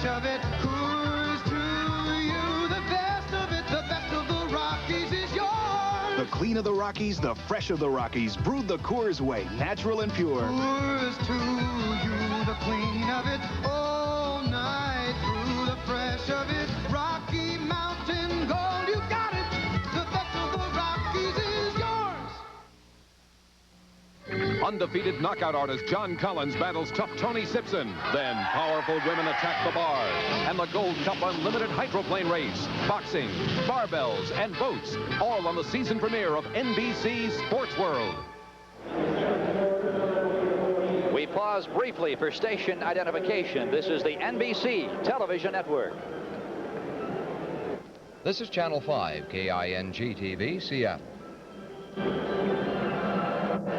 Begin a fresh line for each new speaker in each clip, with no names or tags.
fresh of it. Coors to you, the best of it, the best of the Rockies is yours.
The clean of the Rockies, the fresh of the Rockies, brewed the Coors way, natural and pure.
Coors to you, the clean of it, all night through, the fresh of it. Rocky Mountain Gold, you got it. The best of the Rockies is yours.
Undefeated knockout artist John Collins battles tough Tony Simpson. Then powerful women attack the bar. And the Gold Cup Unlimited hydroplane race, boxing, barbells, and boats. All on the season premiere of NBC's Sports World.
We pause briefly for station identification. This is the NBC Television Network.
This is Channel 5, KING-TV, Seattle.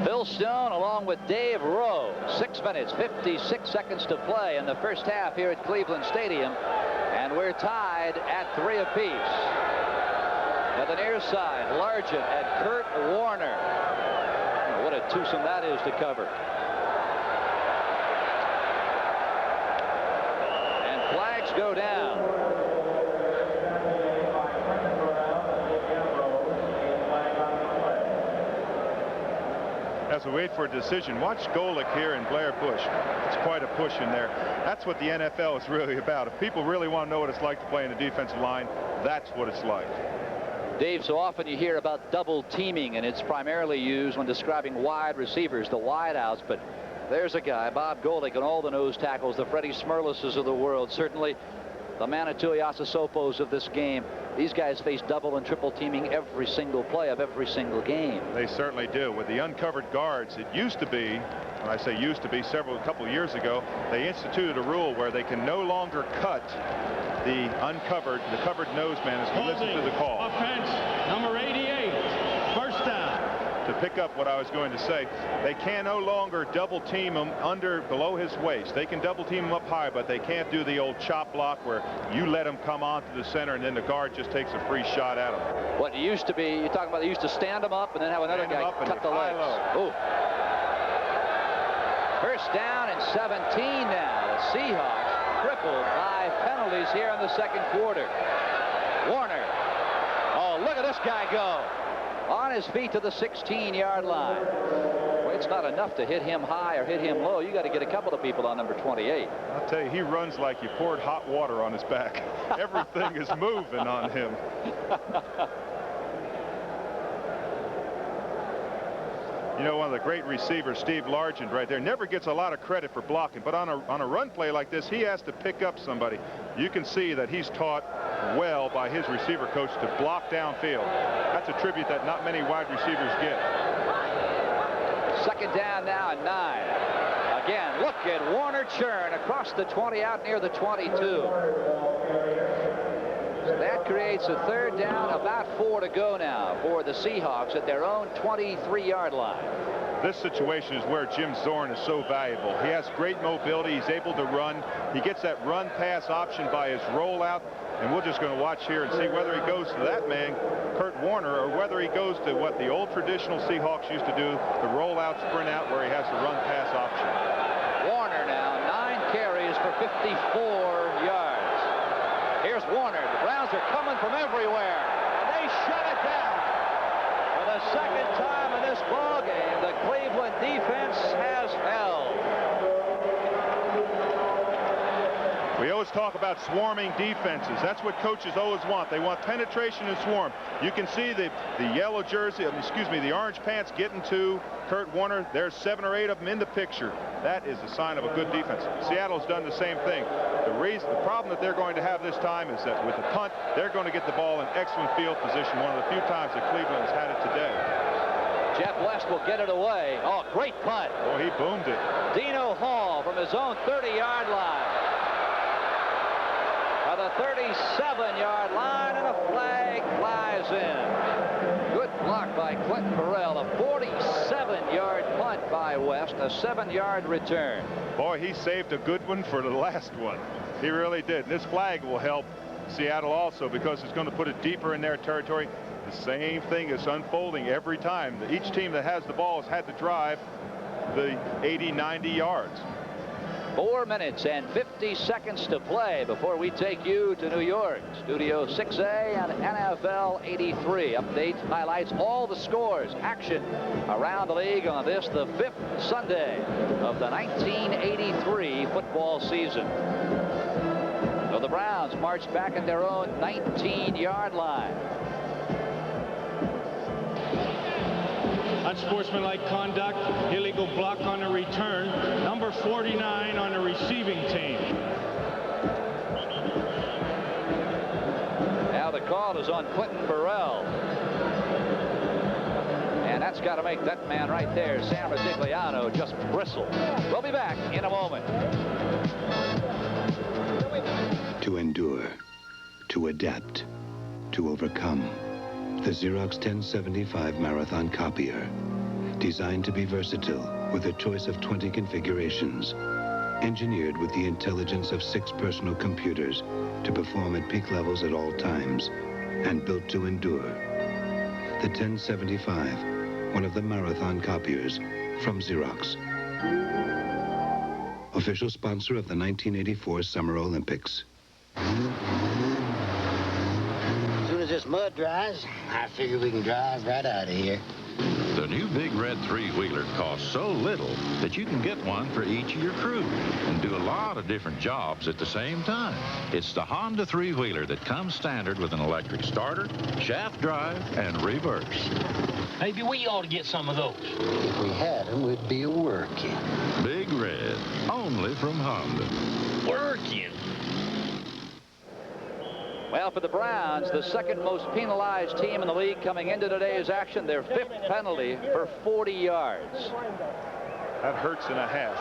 Phil Stone along with Dave Rowe. 6 minutes, 56 seconds to play in the first half here at Cleveland Stadium. And we're tied at 3 apiece. At the near side, Largent at Curt Warner. What a twosome that is to cover. And flags go down.
As we wait for a decision, watch Golick here and Blair Bush. It's quite a push in there. That's what the NFL is really about. If people really want to know what it's like to play in the defensive line, that's what it's like.
Dave, so often you hear about double teaming, and it's primarily used when describing wide receivers, the wide outs. But there's a guy, Bob Golick, and all the nose tackles, the Freddie Smerlises of the world, certainly the Manatui Asasopos of this game. These guys face double and triple teaming every single play of every single game.
They certainly do. With the uncovered guards, it used to be, when I say used to be, a couple of years ago, they instituted a rule where they can no longer cut the covered nose man as we listen to the call.
Offense, number 88, first down.
To pick up what I was going to say, they can no longer double team him below his waist. They can double team him up high, but they can't do the old chop block where you let him come onto the center and then the guard just takes a free shot at him.
What it used to be, you're talking about, they used to stand him up and then have another guy cut the legs. Oh. First down and 17 now. The Seahawks crippled by penalties here in the second quarter. Warner. Oh, look at this guy go. On his feet to the 16-yard line. Well, it's not enough to hit him high or hit him low. You got to get a couple of people on number 28.
I'll tell you, he runs like you poured hot water on his back. Everything is moving on him. You know, one of the great receivers, Steve Largent, right there, never gets a lot of credit for blocking, but on a run play like this, he has to pick up somebody. You can see that he's taught well by his receiver coach to block downfield. That's a tribute that not many wide receivers get.
Second down now and 9. Again, look at Warner churn across the 20 out near the 22. So that creates a third down, about 4 to go now for the Seahawks at their own 23-yard line.
This situation is where Jim Zorn is so valuable. He has great mobility. He's able to run. He gets that run-pass option by his rollout. And we're just going to watch here and see whether he goes to that man, Curt Warner, or whether he goes to what the old traditional Seahawks used to do, the rollout, sprint out, where he has the run-pass option.
Warner now, 9 carries for 54 yards. Here's Warner. The Browns are coming from everywhere, and they shut it down. For the second time in this ballgame, the Cleveland defense has held.
We always talk about swarming defenses. That's what coaches always want. They want penetration and swarm. You can see the yellow jersey, the orange pants getting to Curt Warner. There's 7 or 8 of them in the picture. That is a sign of a good defense. Seattle's done the same thing. The problem that they're going to have this time is that with the punt, they're going to get the ball in excellent field position, one of the few times that Cleveland has had it today.
Jeff West will get it away. Oh, great punt.
Oh, he boomed it. Dino
Hall from his own 30-yard line. The 37-yard line, and a flag flies in. Good block by Clinton Burrell. A 47-yard punt by West, a 7-yard return.
Boy, he saved a good one for the last one. He really did. This flag will help Seattle also because it's going to put it deeper in their territory. The same thing is unfolding every time. Each team that has the ball has had to drive the 80, 90 yards.
4 minutes and 50 seconds to play before we take you to New York. Studio 6A and NFL 83. Updates, highlights, all the scores, action around the league on this, the 5th Sunday of the 1983 football season. So the Browns march back at their own 19-yard line.
Unsportsmanlike conduct, illegal block on the return, number 49 on the receiving team.
Now the call is on Clinton Burrell. And that's got to make that man right there, Sam Redigliano, just bristle. We'll be back in a moment.
To endure, to adapt, to overcome. The Xerox 1075 Marathon Copier. Designed to be versatile with a choice of 20 configurations. Engineered with the intelligence of 6 personal computers to perform at peak levels at all times. And built to endure. The 1075, one of the Marathon Copiers from Xerox. Official sponsor of the 1984 Summer Olympics.
This mud dries, I figure we can drive right out of here.
The new Big Red 3-wheeler costs so little that you can get one for each of your crew and do a lot of different jobs at the same time. It's the Honda 3-wheeler that comes standard with an electric starter, shaft drive, and reverse.
Maybe we ought to get some of those.
If we had them, we'd be working.
Big Red, only from Honda.
Working.
Well, for the Browns, the second most penalized team in the league coming into today's action, their 5th penalty for 40 yards.
That hurts and a half.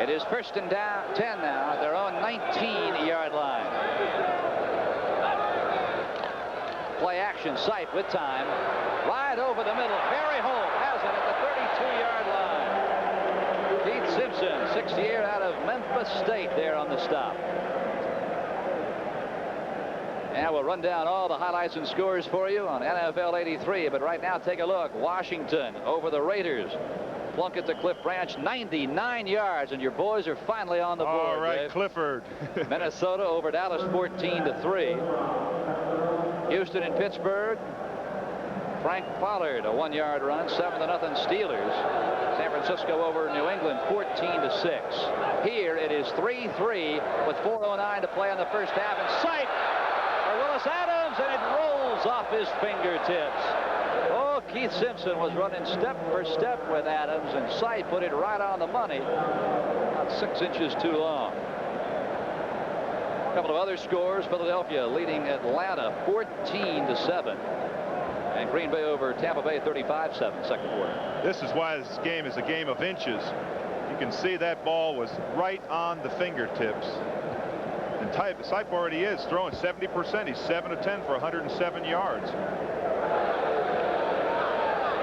It is 1st and 10 now at their own 19-yard line. Play action, Sipe with time. Right over the middle. Barry Holt has it at the 32-yard line. Keith Simpson, 6th year out of Memphis State there on the stop. And we'll run down all the highlights and scores for you on NFL 83. But right now, take a look. Washington over the Raiders. Plunkett to Cliff Branch, 99 yards, and your boys are finally on the board.
All right,
Dave.
Clifford.
Minnesota over Dallas, 14-3. Houston and Pittsburgh. Frank Pollard, a 1-yard run, 7-0 Steelers. San Francisco over New England, 14-6. Here it is 3-3 with 4:09 to play in the first half. And Sipe for Willis Adams, and it rolls off his fingertips. Oh, Keith Simpson was running step for step with Adams, and Sipe put it right on the money. About 6 inches too long. A couple of other scores. Philadelphia leading Atlanta 14-7. And Green Bay over Tampa Bay 35-7 second quarter.
This is why this game is a game of inches. You can see that ball was right on the fingertips. And Sipe already is throwing 70%. He's 7 of 10 for 107 yards.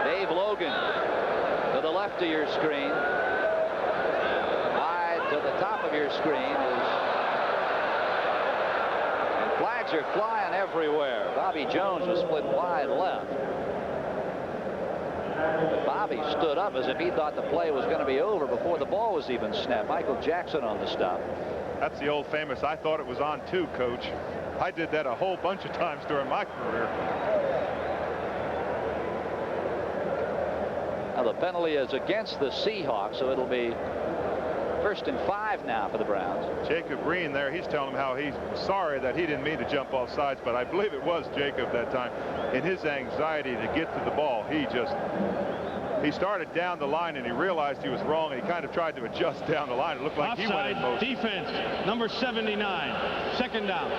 Dave Logan to the left of your screen. Wide to the top of your screen is. And flags are flying everywhere. Bobby Jones was split wide left. But Bobby stood up as if he thought the play was going to be over before the ball was even snapped. Michael Jackson on the stop.
That's the old famous, I thought it was on too, Coach. I did that a whole bunch of times during my career.
Now the penalty is against the Seahawks, so it'll be 1st and 5 now for the Browns.
Jacob Green there, he's telling him how he's sorry that he didn't mean to jump off sides, but I believe it was Jacob that time. In his anxiety to get to the ball, he started down the line and he realized he was wrong, and he kind of tried to adjust down the line. It looked like
offside,
he went in motion.
Defense, number 79, 2nd down.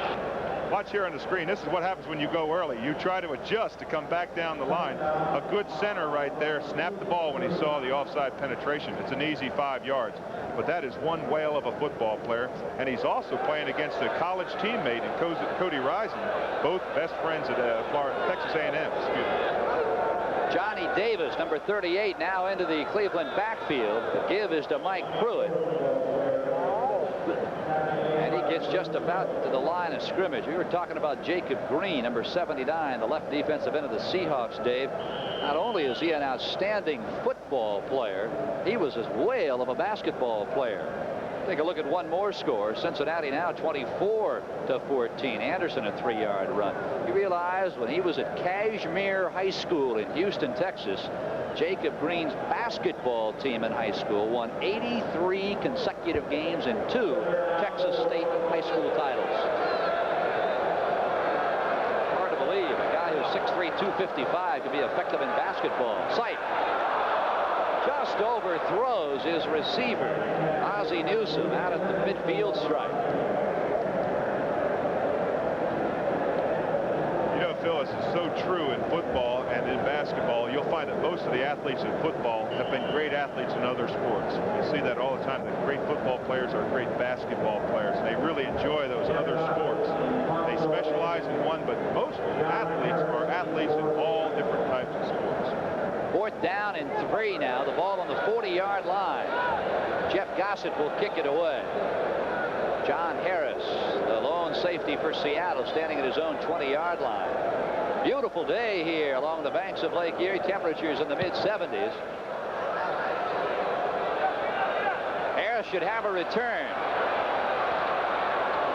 Watch here on the screen. This is what happens when you go early. You try to adjust to come back down the line. A good center right there snapped the ball when he saw the offside penetration. It's an easy 5 yards. But that is one whale of a football player. And he's also playing against a college teammate in Cody Rising, both best friends at Texas A&M. Excuse me.
Johnny Davis, number 38, now into the Cleveland backfield. The give is to Mike Pruitt. And he gets just about to the line of scrimmage. We were talking about Jacob Green, number 79, the left defensive end of the Seahawks, Dave. Not only is he an outstanding football player, he was a whale of a basketball player. Take a look at one more score. Cincinnati now 24-14. Anderson a 3-yard run. You realize when he was at Cashmere High School in Houston, Texas, Jacob Green's basketball team in high school won 83 consecutive games and 2 Texas State high school titles. Hard to believe a guy who's 6'3", 255 can be effective in basketball. Sipe just overthrows his receiver, Ozzie Newsome, out at the midfield stripe.
You know, Phyllis, it's so true in football and in basketball. You'll find that most of the athletes in football have been great athletes in other sports. You see that all the time. The great football players are great basketball players. They really enjoy those other sports. They specialize in one, but most athletes are athletes in all different types of sports.
4th down and 3 now. The ball on the 40-yard line. Jeff Gossett will kick it away. John Harris, the lone safety for Seattle, standing at his own 20-yard line. Beautiful day here along the banks of Lake Erie. Temperatures in the mid-70s. Harris should have a return.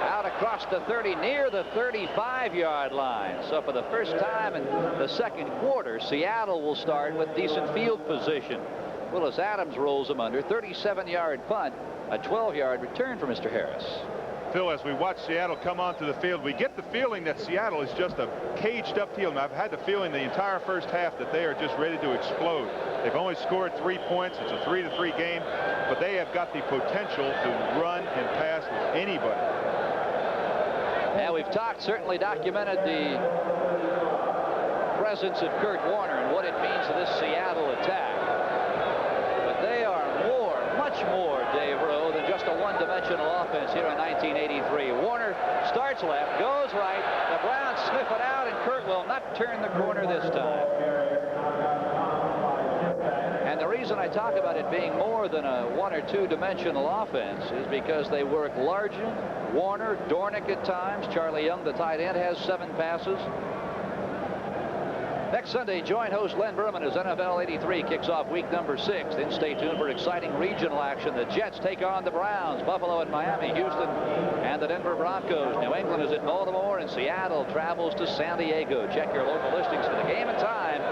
Out across the 30, near the 35-yard line. So for the first time in the second quarter, Seattle will start with decent field position. Willis Adams rolls him under. 37-yard punt, a 12-yard return for Mr. Harris.
Phil, as we watch Seattle come onto the field, we get the feeling that Seattle is just a caged-up team. I've had the feeling the entire first half that they are just ready to explode. They've only scored 3 points. It's a 3-3 game, but they have got the potential to run and pass with anybody.
And we've certainly documented the presence of Curt Warner and what it means to this Seattle attack. But they are much more, Dave Rowe, than just a one-dimensional offense here in 1983. Warner starts left, goes right. The Browns sniff it out, and Curt will not turn the corner this time. And the reason I talk about it being more than a one- or two-dimensional offense is because they work larger. Warner, Dornick at times. Charlie Young, the tight end, has 7 passes. Next Sunday, join host Len Berman as NFL 83 kicks off week number 6. Then stay tuned for exciting regional action. The Jets take on the Browns, Buffalo and Miami, Houston, and the Denver Broncos. New England is at Baltimore, and Seattle travels to San Diego. Check your local listings for the game and time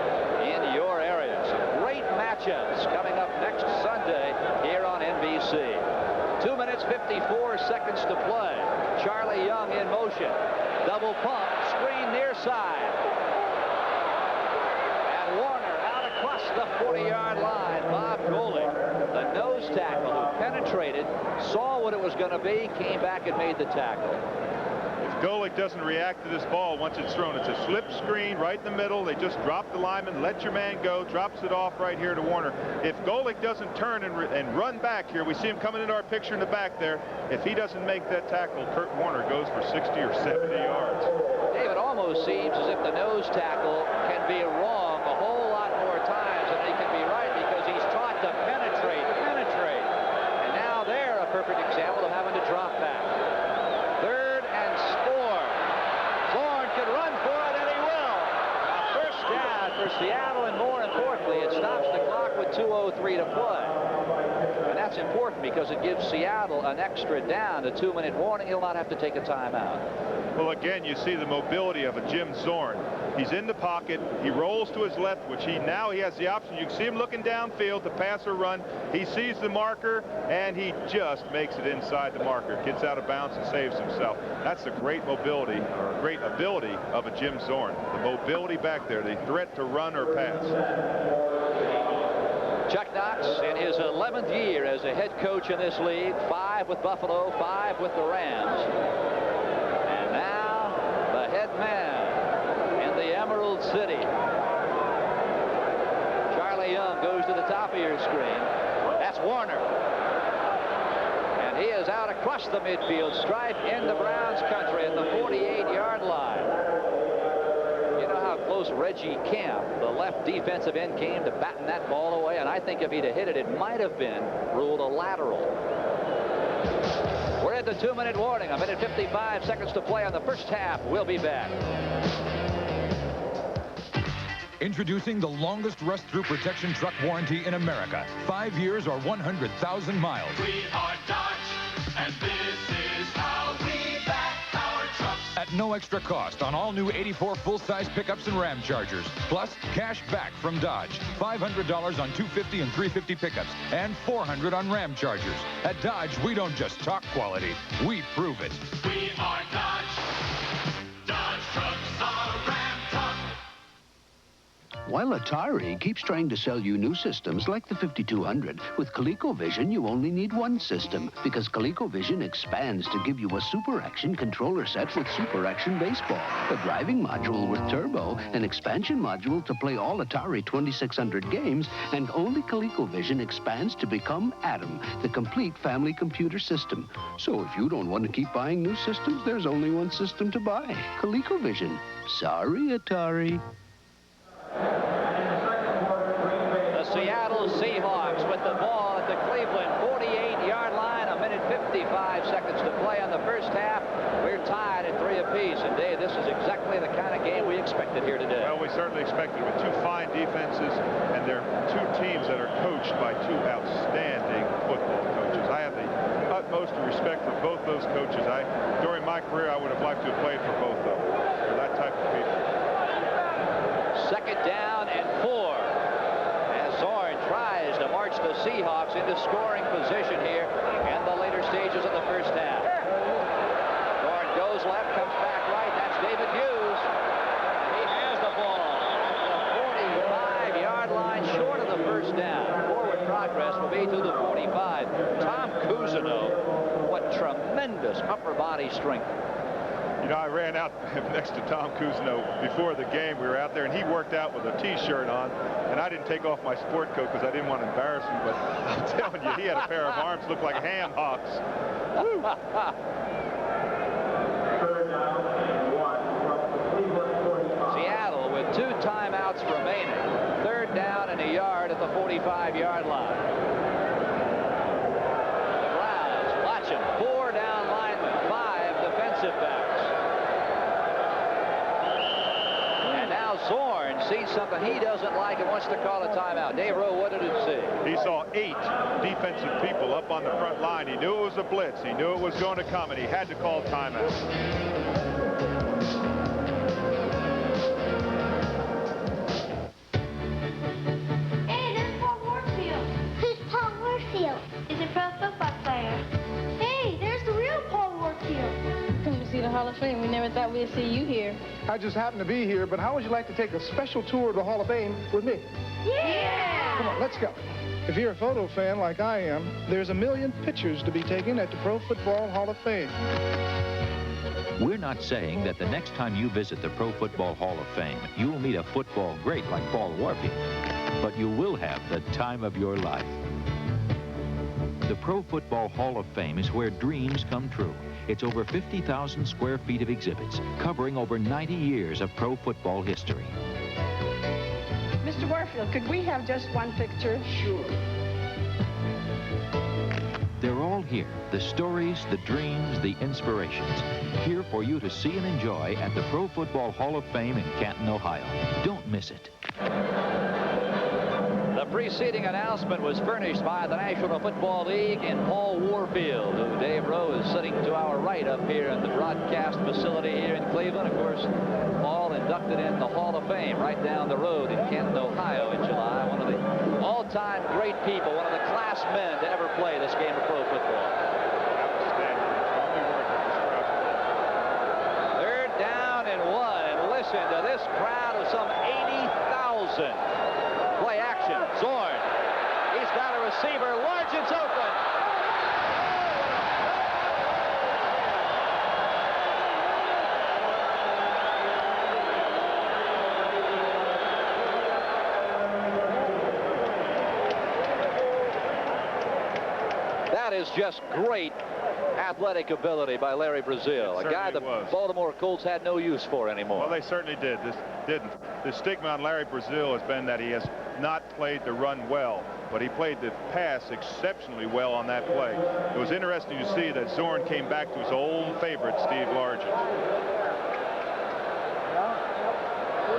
in your area. Some great matchups coming up next Sunday here on NBC. 2 minutes, 54 seconds to play. Charlie Young in motion. Double pump, screen near side. Warner out across the 40-yard line. Bob Golick, the nose tackle who penetrated, saw what it was going to be, came back and made the tackle.
If Golick doesn't react to this ball once it's thrown, it's a slip screen right in the middle. They just drop the lineman, let your man go, drops it off right here to Warner. If Golick doesn't turn and run back here, we see him coming into our picture in the back there. If he doesn't make that tackle, Curt Warner goes for 60 or 70 yards.
Dave, it almost seems as if the nose tackle can be wrong a whole lot more times than he can be right, because he's taught to penetrate. And now they're a perfect example of having to drop back. 3rd and 4. Zorn can run for it, and he will. A first down for Seattle, and more importantly, it stops the clock with 2:03 to play. And that's important because it gives Seattle an extra down, a 2-minute warning. He'll not have to take a timeout.
Well, again, you see the mobility of a Jim Zorn. He's in the pocket. He rolls to his left, which he has the option. You can see him looking downfield to pass or run. He sees the marker, and he just makes it inside the marker. Gets out of bounds and saves himself. That's a great mobility, or a great ability of a Jim Zorn. The mobility back there, the threat to run or pass.
Chuck Knox in his 11th year as a head coach in this league. 5 with Buffalo, 5 with the Rams. And now the head man in the Emerald City. Charlie Young goes to the top of your screen. That's Warner. And he is out across the midfield stripe in the Browns country at the 48-yard line. You know how close Reggie Camp, the left defensive end, came to batten that ball away, and I think if he'd have hit it, it might have been ruled a lateral. We're at the 2-minute warning. 1:55 seconds to play on the first half. We'll be back.
Introducing the longest rust-through protection truck warranty in America. 5 years or 100,000 miles.
We are Dodge, and this is how we back our trucks.
At no extra cost on all new 84 full-size pickups and Ram Chargers. Plus, cash back from Dodge. $500 on 250 and 350 pickups, and $400 on Ram Chargers. At Dodge, we don't just talk quality, we prove it.
We are Dodge. Dodge trucks are Ram trucks.
While Atari keeps trying to sell you new systems like the 5200, with ColecoVision you only need one system, because ColecoVision expands to give you a Super Action controller set with Super Action Baseball, a driving module with turbo, an expansion module to play all Atari 2600 games, and only ColecoVision expands to become Atom, the complete family computer system. So if you don't want to keep buying new systems, there's only one system to buy, ColecoVision. Sorry, Atari.
The Seattle Seahawks with the ball at the Cleveland 48-yard line. 1:55 seconds to play on the first half. We're tied at 3 apiece. And Dave, this is exactly the kind of game we expected here today.
Well, we certainly expected with two fine defenses, and they're two teams that are coached by two outstanding football coaches. I have the utmost respect for both those coaches. During my career, I would have liked to have played for both of them. They're that type of people.
Second down and 4. As Zorn tries to march the Seahawks into scoring position here in the later stages of the first half. Zorn goes left, comes back right. That's David Hughes. He has the ball at the 45-yard line, short of the first down. Forward progress will be to the 45. Tom Cousineau, what tremendous upper body strength.
You know, I ran out next to Tom Cousineau before the game. We were out there, and he worked out with a T-shirt on, and I didn't take off my sport coat because I didn't want to embarrass him, but I'm telling you, he had a pair of arms looked like ham hocks. Woo.
Seattle with 2 timeouts remaining. 3rd down and a yard at the 45-yard line. The Browns watching 4 down linemen, 5 defensive backs. Zorn sees something he doesn't like and wants to call a timeout. Dave Rowe, what did it see?
He saw 8 defensive people up on the front line. He knew it was a blitz. He knew it was going to come, and he had to call timeout.
Hey, there's Paul Warfield. Who's Paul Warfield? He's a pro football player. Hey, there's the real Paul Warfield.
Come to see the Hall of Fame. We never thought we'd see you here.
I just happened to be here, but how would you like to take a special tour of the Hall of Fame with me?
Yeah!
Come on, let's go. If you're a photo fan like I am, there's a million pictures to be taken at the Pro Football Hall of Fame.
We're not saying that the next time you visit the Pro Football Hall of Fame, you'll meet a football great like Paul Warfield, but you will have the time of your life. The Pro Football Hall of Fame is where dreams come true. It's over 50,000 square feet of exhibits, covering over 90 years of pro football history.
Mr. Warfield, could we have just one picture?
Sure.
They're all here, the stories, the dreams, the inspirations, here for you to see and enjoy at the Pro Football Hall of Fame in Canton, Ohio. Don't miss it.
The preceding announcement was furnished by the National Football League and Paul Warfield, who Dave Rowe is sitting to our right up here in the broadcast facility here in Cleveland. Of course, Paul inducted in the Hall of Fame right down the road in Canton, Ohio in July. One of the all-time great people, one of the class men to ever play this game of pro football. Third down and 1, and listen to this crowd of some 80,000. Play action. Zorn. He's got a receiver. Largent's open. That is just great athletic ability by Larry Brazil, a guy the Baltimore Colts had no use for anymore.
Well, they certainly didn't. The stigma on Larry Brazil has been that he has not played the run well, but he played the pass exceptionally well on that play. It was interesting to see that Zorn came back to his old favorite, Steve Largent.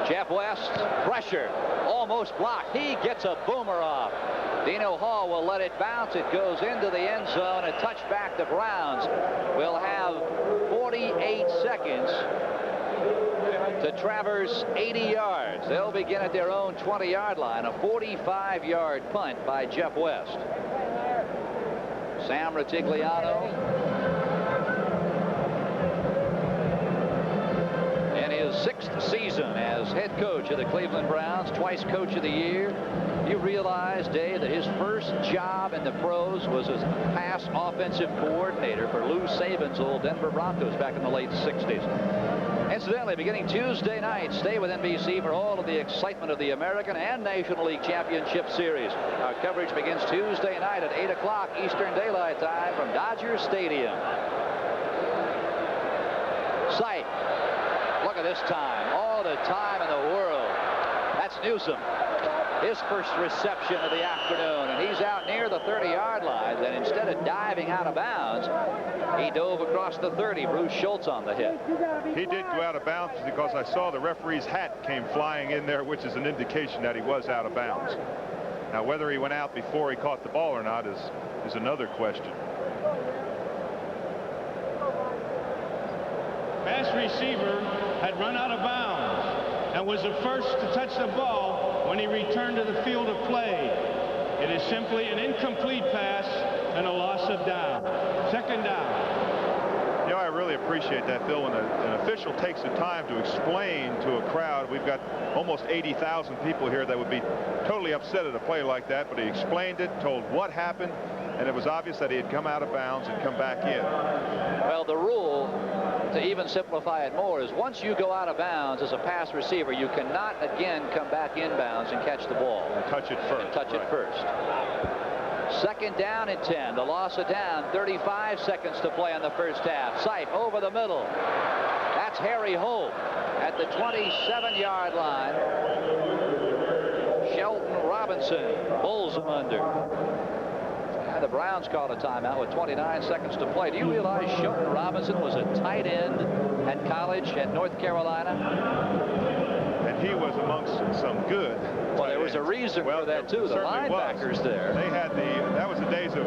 Jeff West, pressure, almost blocked. He gets a boomer off. Dino Hall will let it bounce. It goes into the end zone. A touchback. The Browns will have 48 seconds to traverse 80 yards. They'll begin at their own 20-yard line. A 45-yard punt by Jeff West. Sam Ratigliano in his 6th season as head coach of the Cleveland Browns, twice coach of the year. You realize, Dave, that his first job in the pros was as pass offensive coordinator for Lou Saban's old Denver Broncos back in the late 60s. Incidentally, beginning Tuesday night, stay with NBC for all of the excitement of the American and National League Championship Series. Our coverage begins Tuesday night at 8 o'clock Eastern Daylight Time from Dodger Stadium. Sipe. Look at this time. All the time in the world. That's Newsom. His first reception of the afternoon, and he's out near the 30-yard line. And instead of diving out of bounds, he dove across the 30. Bruce Schultz on the hit.
He did go out of bounds because I saw the referee's hat came flying in there, which is an indication that he was out of bounds. Now, whether he went out before he caught the ball or not is another question.
Pass receiver had run out of bounds and was the first to touch the ball when he returned to the field of play. It is simply an incomplete pass and a loss of down. Second down.
You know, I really appreciate that, Phil, when an official takes the time to explain to a crowd. We've got almost 80,000 people here that would be totally upset at a play like that, but he explained it, told what happened, and it was obvious that he had come out of bounds and come back in.
Well, the rule, to even simplify it more, is once you go out of bounds as a pass receiver, you cannot again come back inbounds and catch the ball.
And touch it first.
And touch it first. Second down and 10. The loss of down. 35 seconds to play in the first half. Sipe over the middle. That's Harry Hope at the 27-yard line. Shelton Robinson pulls him under. The Browns called a timeout with 29 seconds to play. Do you realize Shelton Robinson was a tight end at college at North Carolina?
And he was amongst some good.
Well, there was a reason for that, too. The linebackers there.
They had that was the days of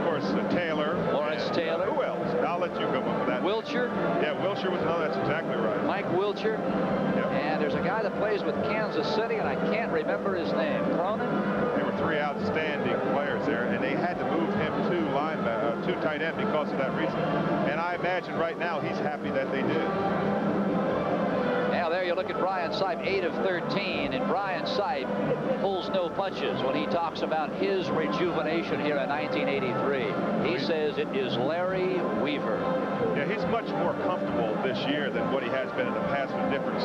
course, Taylor.
Lawrence Taylor.
Who else? I'll let you come up with that.
Wiltshire.
Yeah, Wiltshire was another. That's exactly right.
Mike Wiltshire.
Yep.
And there's a guy that plays with Kansas City, and I can't remember his name. Cronin?
There were 3 outstanding players there, and they had to move him to tight end because of that reason. And I imagine right now he's happy that they did.
Now there you look at Brian Sipe, 8 of 13, and Brian Sipe pulls no punches when he talks about his rejuvenation here in 1983. He says it is Larry Weaver.
Yeah, he's much more comfortable this year than what he has been in the past with different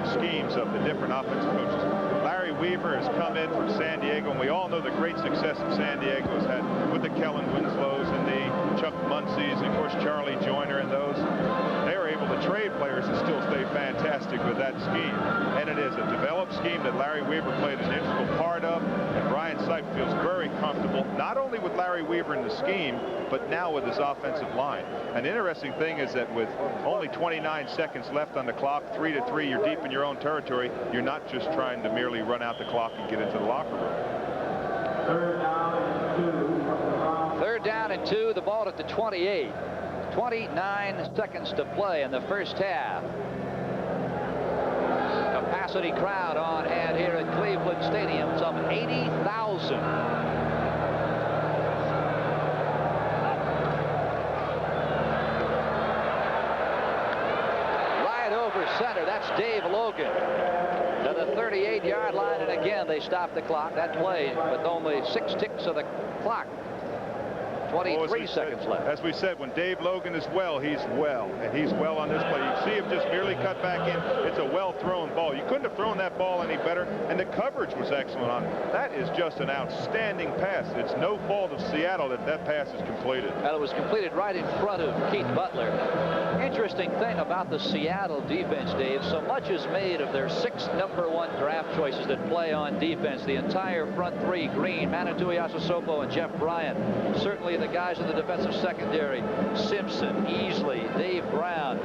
schemes of the different offensive coaches. Larry Weaver has come in from San Diego, and we all know the great success that San Diego has had with the Kellen Winslows and the Chuck Muncies, and of course Charlie Joyner and those. They are able to trade players and still stay fantastic with that scheme. And it is a developed scheme that Larry Weaver played an integral part of, and Brian Sipe feels very comfortable, not only with Larry Weaver in the scheme, but now with his offensive line. An interesting thing is that with only 29 seconds left on the clock, 3-3, you're deep in your own territory. You're not just trying to merely run out the clock and get into the locker room.
Third down and 2, the ball at the 28. 29 seconds to play in the first half. Capacity crowd on hand here at Cleveland Stadium, some 80,000. Right over center, that's Dave Logan to the 38-yard line, and again they stop the clock. That play with only 6 ticks of the clock. 23 seconds left.
As we said, when Dave Logan is well, he's well. And he's well on this play. You see him just merely cut back in. It's a well-thrown ball. You couldn't have thrown that ball any better. And the coverage was excellent on it. That is just an outstanding pass. It's no fault of Seattle that that pass is completed.
Well, it was completed right in front of Keith Butler. Interesting thing about the Seattle defense, Dave, so much is made of their 6 #1 draft choices that play on defense. The entire front three, Green, Manatui Asasopo, and Jeff Bryant. Certainly the guys in the defensive secondary, Simpson, Easley, Dave Brown,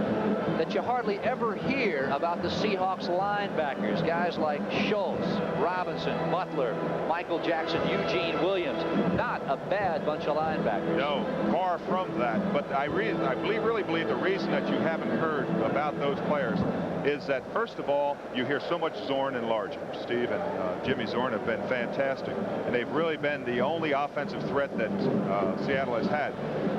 that you hardly ever hear about the Seahawks linebackers. Guys like Schultz, Robinson, Butler, Michael Jackson, Eugene Williams. Not a bad bunch of linebackers.
No, far from that. But I really believe the reason that you haven't heard about those players is that, first of all, you hear so much Zorn and Larger. Steve and Jimmy Zorn have been fantastic, and they've really been the only offensive threat that Seattle has had.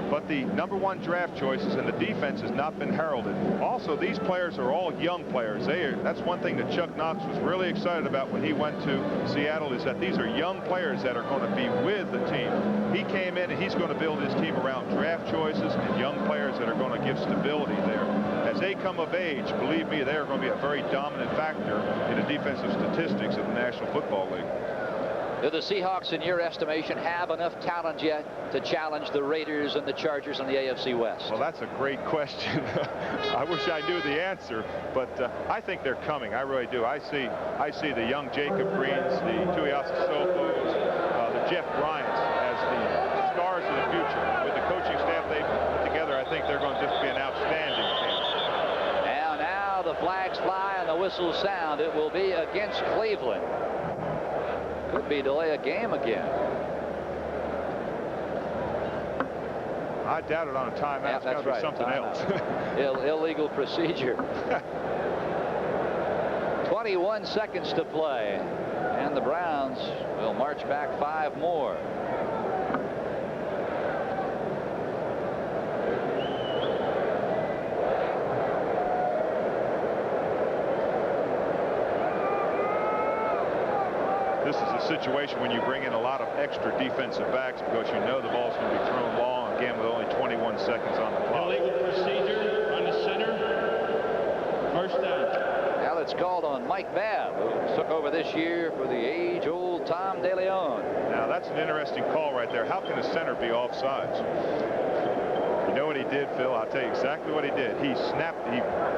But the #1 draft choices and the defense has not been heralded. Also, these players are all young players. That's one thing that Chuck Knox was really excited about when he went to Seattle, is that these are young players that are going to be with the team. He came in and he's going to build his team around draft choices and young players that are going to give stability there. As they come of age, believe me, they are going to be a very dominant factor in the defensive statistics of the National Football League.
Do the Seahawks, in your estimation, have enough talent yet to challenge the Raiders and the Chargers in the AFC West?
Well, that's a great question. I wish I knew the answer, but I think they're coming. I really do. I see the young Jacob Greens, the Tuiasasopos, the Jeff Bryants as the stars of the future. With the coaching staff they've put together, I think they're going to just be an outstanding team.
Now the flags fly and the whistles sound. It will be against Cleveland. Could be delay a game again.
I doubt it on a timeout.
Yeah,
it's got to be something else.
Illegal procedure. 21 seconds to play, and the Browns will march back 5 more.
This is a situation when you bring in a lot of extra defensive backs because you know the ball's going to be thrown long, again, with only 21 seconds on the clock.
Illegal procedure on the center. First down.
Now it's called on Mike Bahr, who took over this year for the age-old Tom DeLeon.
Now that's an interesting call right there. How can a center be offsides? You know what he did, Phil? I'll tell you exactly what he did. He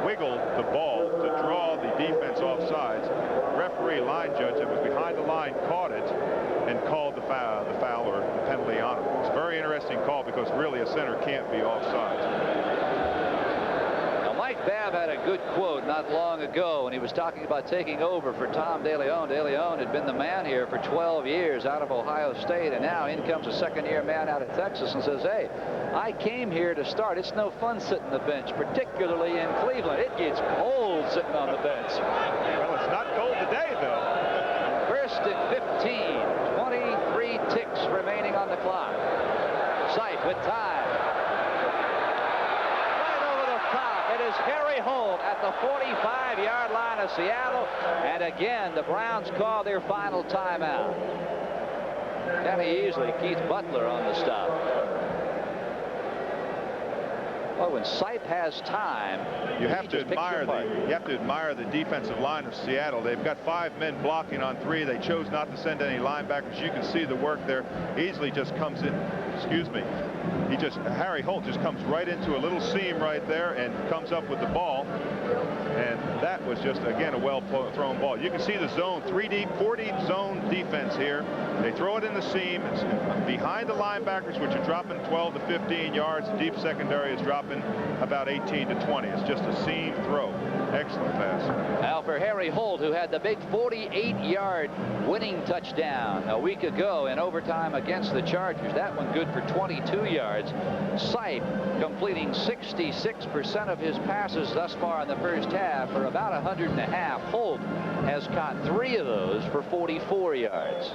wiggled the ball to draw the defense offsides. Referee, line judge that was behind the line, caught it and called the foul or the penalty on it. It's a very interesting call because really a center can't be offsides.
Now Mike Bahr had a good quote not long ago when he was talking about taking over for Tom DeLeon. DeLeon had been the man here for 12 years out of Ohio State, and now in comes a second-year man out of Texas and says, hey, I came here to start. It's no fun sitting on the bench, particularly in Cleveland. It gets cold sitting on the bench.
Well, it's not cold today, though.
First and 15. 23 ticks remaining on the clock. Sipe with time. Right over the top. It is Harry Holt at the 45-yard line of Seattle. And again, the Browns call their final timeout. Kenny Easley, Keith Butler on the stop. Well, when Sipe has time,
you have to admire the defensive line of Seattle. They've got 5 men blocking on 3. They chose not to send any linebackers. You can see the work there. Easley just comes in. Harry Holt just comes right into a little seam right there and comes up with the ball. And that was just, again, a well-thrown ball. You can see the zone, 3-deep, 4-deep zone defense here. They throw it in the seam. It's behind the linebackers, which are dropping 12 to 15 yards. The deep secondary is dropping about 18 to 20. It's just a seam throw. Excellent pass.
Now for Harry Holt, who had the big 48-yard winning touchdown a week ago in overtime against the Chargers. That one good for 22 yards. Sipe completing 66% of his passes thus far in the first half for about 100.5. Holt has caught 3 of those for 44 yards.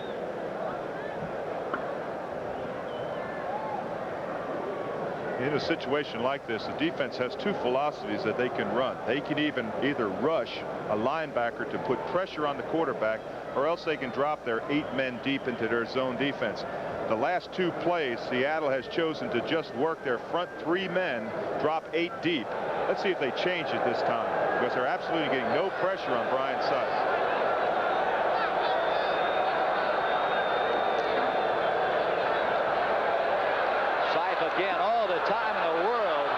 In a situation like this, the defense has two philosophies that they can run. They can either rush a linebacker to put pressure on the quarterback, or else they can drop their 8 men deep into their zone defense. The last 2 plays, Seattle has chosen to just work their front 3 men, drop 8 deep. Let's see if they change it this time, because they're absolutely getting no pressure on Brian Sipe.
Again, all the time in the world,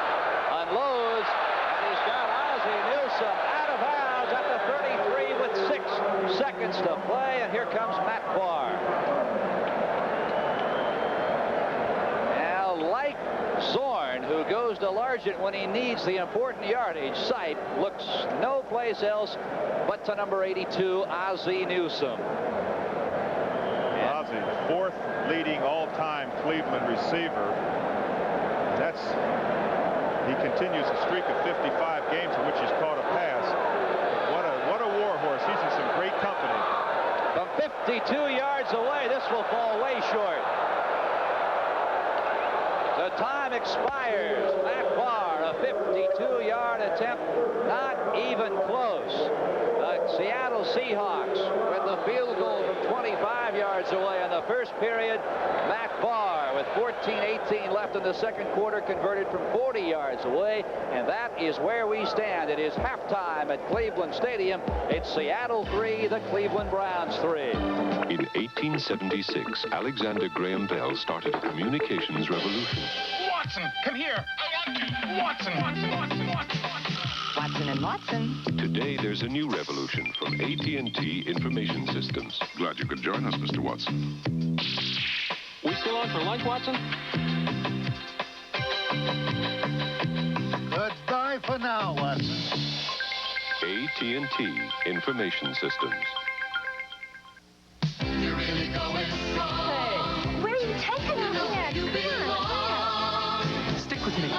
unloads, and he's got Ozzie Newsome out of bounds at the 33 with 6 seconds to play, and here comes Matt Bahr. Now, like Zorn, who goes to Largent when he needs the important yardage, Sipe looks no place else but to number 82, Ozzie Newsome.
Ozzie, 4th leading all-time Cleveland receiver. He continues a streak of 55 games in which he's caught a pass. What a war horse. He's in some great company.
From 52 yards away, this will fall way short. The time expires. Matt Bahr, a 52-yard attempt, not even close. The Seattle Seahawks with the field goal from 25 yards away in the first period. Matt Bahr with 14:18 left in the second quarter, converted from 40 yards away, and that is where we stand. It is halftime at Cleveland Stadium. It's Seattle 3, the Cleveland Browns 3.
In 1876, Alexander Graham Bell started a communications revolution.
Watson, come here. I want you. Watson.
Watson and Watson.
Today, there's a new revolution from AT&T Information Systems.
Glad you could join us, Mr. Watson.
We still on for lunch, Watson?
Goodbye for now, Watson.
AT&T Information Systems.
You're really going strong.
Hey, where are you taking us?
You belong.
Stick with me.
More,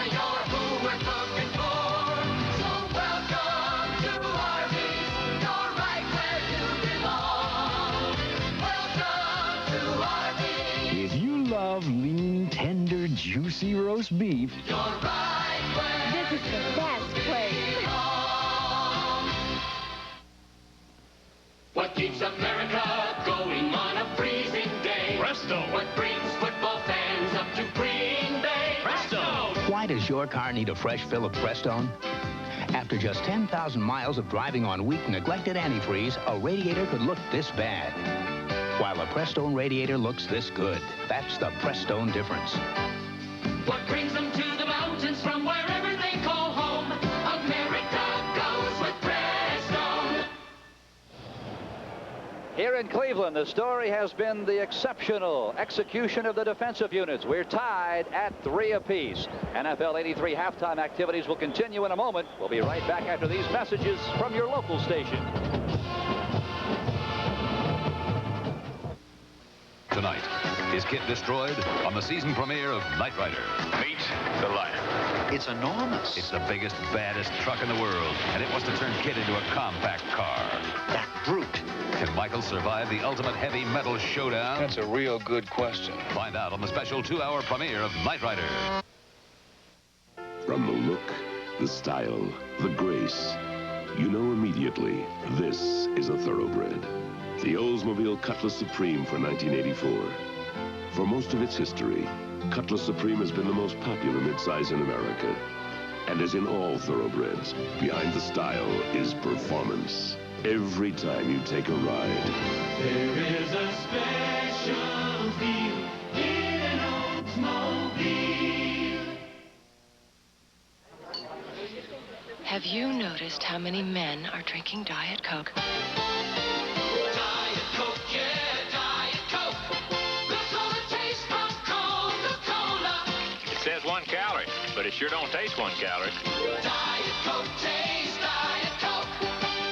you're who we're looking for. So welcome to Arby's. You're right where you belong. Welcome to Arby's.
If you love lean, tender, juicy roast beef,
You're right where
This is the best place.
What keeps America going on a freezing day?
Presto.
What brings football fans up to Green Bay?
Presto.
Why does your car need a fresh fill of Prestone? After just 10,000 miles of driving on weak, neglected antifreeze, a radiator could look this bad, while a Prestone radiator looks this good. That's the Prestone difference.
What brings them to the mountains from wherever they call home? America goes with Prestone.
Here in Cleveland, the story has been the exceptional execution of the defensive units. We're tied at 3 apiece. NFL 83 halftime activities will continue in a moment. We'll be right back after these messages from your local station.
Tonight, is Kit destroyed on the season premiere of Knight Rider? Meet the Lion.
It's enormous.
It's the biggest, baddest truck in the world, and it wants to turn Kit into a compact car.
That brute.
Can Michael survive the ultimate heavy metal showdown?
That's a real good question.
Find out on the special 2-hour premiere of Knight Rider.
From the look, the style, the grace, you know immediately this is a thoroughbred. The Oldsmobile Cutlass Supreme for 1984. For most of its history, Cutlass Supreme has been the most popular midsize in America. And as in all thoroughbreds, behind the style is performance. Every time you take a ride.
There is a special feel in an Oldsmobile.
Have you noticed how many men are drinking Diet Coke?
Diet Coke, yeah, Diet Coke. Look on the taste of Coca-Cola.
It says 1 calorie, but it sure don't taste 1 calorie.
Diet Coke, taste Diet Coke.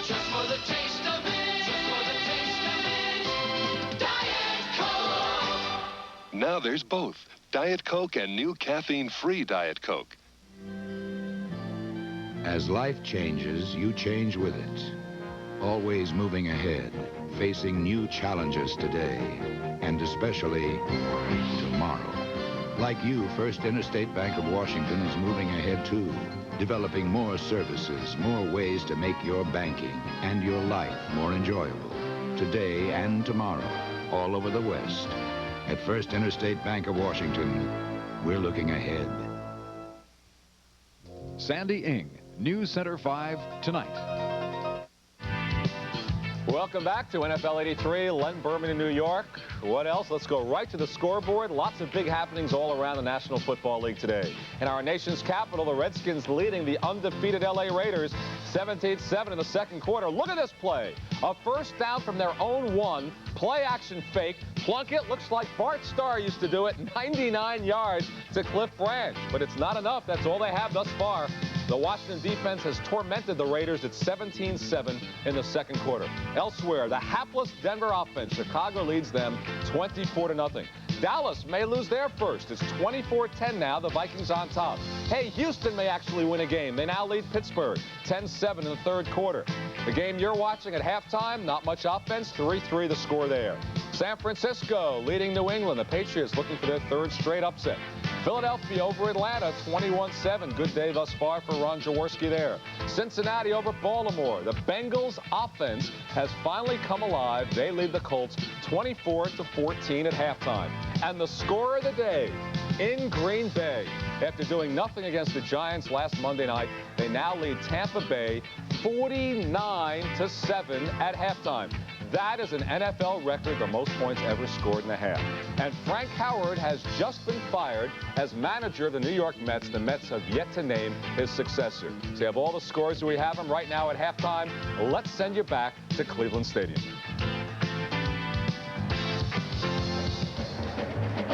Just for the taste of it. Just for the taste of it. Diet Coke.
Now there's both Diet Coke and new caffeine-free Diet Coke.
As life changes, you change with it. Always moving ahead, facing new challenges today, and especially tomorrow. Like you, First Interstate Bank of Washington is moving ahead too, developing more services, more ways to make your banking and your life more enjoyable, today and tomorrow, all over the West. At First Interstate Bank of Washington, we're looking ahead.
Sandy Ng, News Center 5 tonight.
Welcome back to NFL 83, Len Berman in New York. What else? Let's go right to the scoreboard. Lots of big happenings all around the National Football League today. In our nation's capital, the Redskins leading the undefeated LA Raiders 17-7 in the second quarter. Look at this play. A first down from their own one. Play action fake. Plunk it. Looks like Bart Starr used to do it. 99 yards to Cliff Branch. But it's not enough. That's all they have thus far. The Washington defense has tormented the Raiders at 17-7 in the second quarter. Elsewhere, the hapless Denver offense. Chicago leads them 24-0. Dallas may lose their first. It's 24-10 now. The Vikings on top. Hey, Houston may actually win a game. They now lead Pittsburgh 10-7 in the third quarter. The game you're watching at halftime, not much offense. 3-3 the score there. San Francisco leading New England. The Patriots looking for their third straight upset. Philadelphia over Atlanta, 21-7. Good day thus far for Ron Jaworski there. Cincinnati over Baltimore. The Bengals offense has finally come alive. They lead the Colts 24-14 at halftime. And the score of the day in Green Bay. After doing nothing against the Giants last Monday night, they now lead Tampa Bay 49-7 at halftime. That is an NFL record, the most points ever scored in a half. And Frank Howard has just been fired as manager of the New York Mets. The Mets have yet to name his successor. So you have all the scores. We have them right now at halftime. Let's send you back to Cleveland Stadium.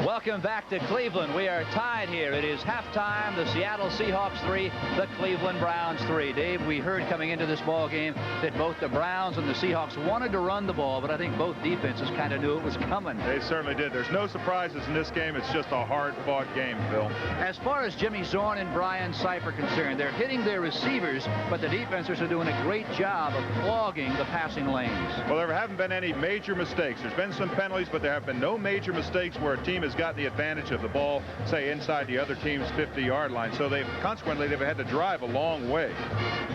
Welcome back to Cleveland. We are tied here. It is halftime. The Seattle Seahawks 3, the Cleveland Browns 3. Dave, we heard coming into this ball game that both the Browns and the Seahawks wanted to run the ball, but I think both defenses kind of knew it was coming.
They certainly did. There's no surprises in this game. It's just a hard-fought game, Phil.
As far as Jimmy Zorn and Brian Sipe are concerned, they're hitting their receivers, but the defenses are doing a great job of clogging the passing lanes.
Well, there haven't been any major mistakes. There's been some penalties, but there have been no major mistakes where a team has got the advantage of the ball, say, inside the other team's 50-yard line. So consequently, they've had to drive a long way.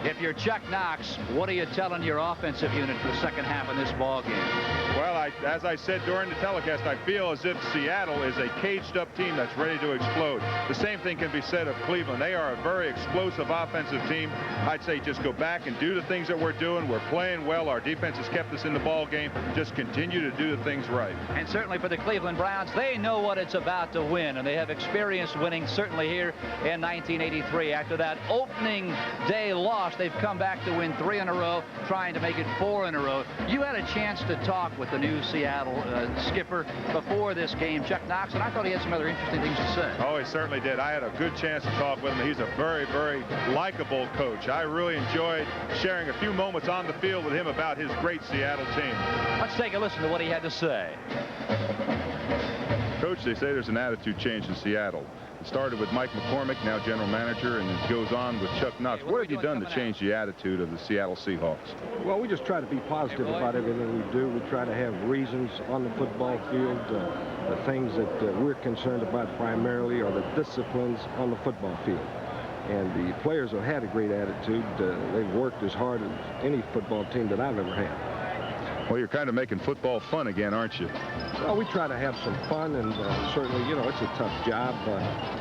If you're Chuck Knox, what are you telling your offensive unit for the second half of this ball game?
Well, as I said during the telecast, I feel as if Seattle is a caged-up team that's ready to explode. The same thing can be said of Cleveland. They are a very explosive offensive team. I'd say just go back and do the things that we're doing. We're playing well. Our defense has kept us in the ball game. Just continue to do the things right.
And certainly for the Cleveland Browns, they know what it's about to win, and they have experience winning certainly here in 1983. After that opening day loss, they've come back to win 3 in a row, trying to make it 4 in a row. You had a chance to talk with the new Seattle skipper before this game, Chuck Knox, and I thought he had some other interesting things to say.
Oh, he certainly did. I had a good chance to talk with him. He's a very, very likable coach. I really enjoyed sharing a few moments on the field with him about his great Seattle team.
Let's take a listen to what he had to say.
Coach, they say there's an attitude change in Seattle. It started with Mike McCormick, now general manager, and it goes on with Chuck Knox. What have you done to change the attitude of the Seattle Seahawks?
Well, we just try to be positive about everything we do. We try to have reasons on the football field. The things that we're concerned about primarily are the disciplines on the football field. And the players have had a great attitude. They've worked as hard as any football team that I've ever had.
Well, you're kind of making football fun again, aren't you?
Well, we try to have some fun, and certainly, you know, it's a tough job.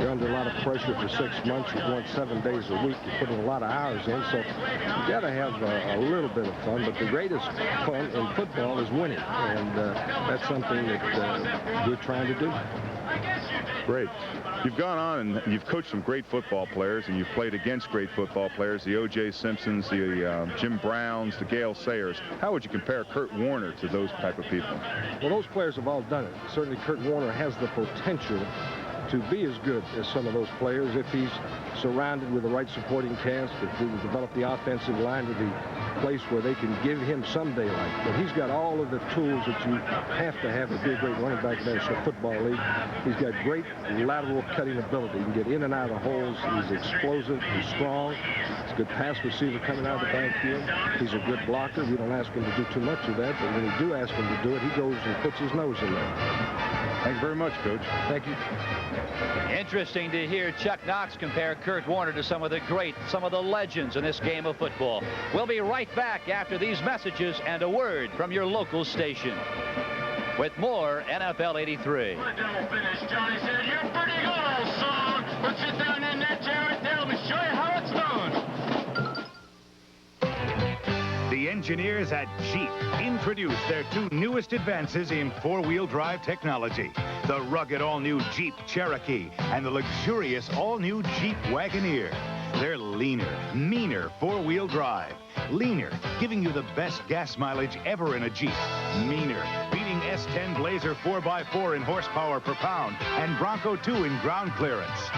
You're under a lot of pressure for 6 months. You're going 7 days a week. You're putting a lot of hours in, so you got to have a little bit of fun. But the greatest fun in football is winning, and that's something that we're trying to do.
Great. You've gone on and you've coached some great football players, and you've played against great football players, the O.J. Simpsons, the Jim Browns, the Gale Sayers. How would you compare Kurt Warner to those type of people?
Well, those players have all done it. Certainly Kurt Warner has the potential to be as good as some of those players if he's surrounded with the right supporting cast, if he can develop the offensive line to the place where they can give him some daylight. But he's got all of the tools that you have to be a great running back in the National Football League. He's got great lateral cutting ability. He can get in and out of holes. He's explosive. He's strong. He's a good pass receiver coming out of the backfield. He's a good blocker. We don't ask him to do too much of that, but when we do ask him to do it, he goes and puts his nose in there. Thank you very much, Coach. Thank you.
Interesting to hear Chuck Knox compare Curt Warner to some of the greats, some of the legends in this game of football. We'll be right back after these messages and a word from your local station with more NFL 83.
Finish, Johnny said, you're pretty good, old son. But sit down in that chair right there. Let me show you how it's done.
The engineers at Jeep introduced their two newest advances in four-wheel drive technology. The rugged all-new Jeep Cherokee and the luxurious all-new Jeep Wagoneer. They're leaner, meaner four-wheel drive. Leaner, giving you the best gas mileage ever in a Jeep. Meaner, beating S10 Blazer 4x4 in horsepower per pound and Bronco 2 in ground clearance.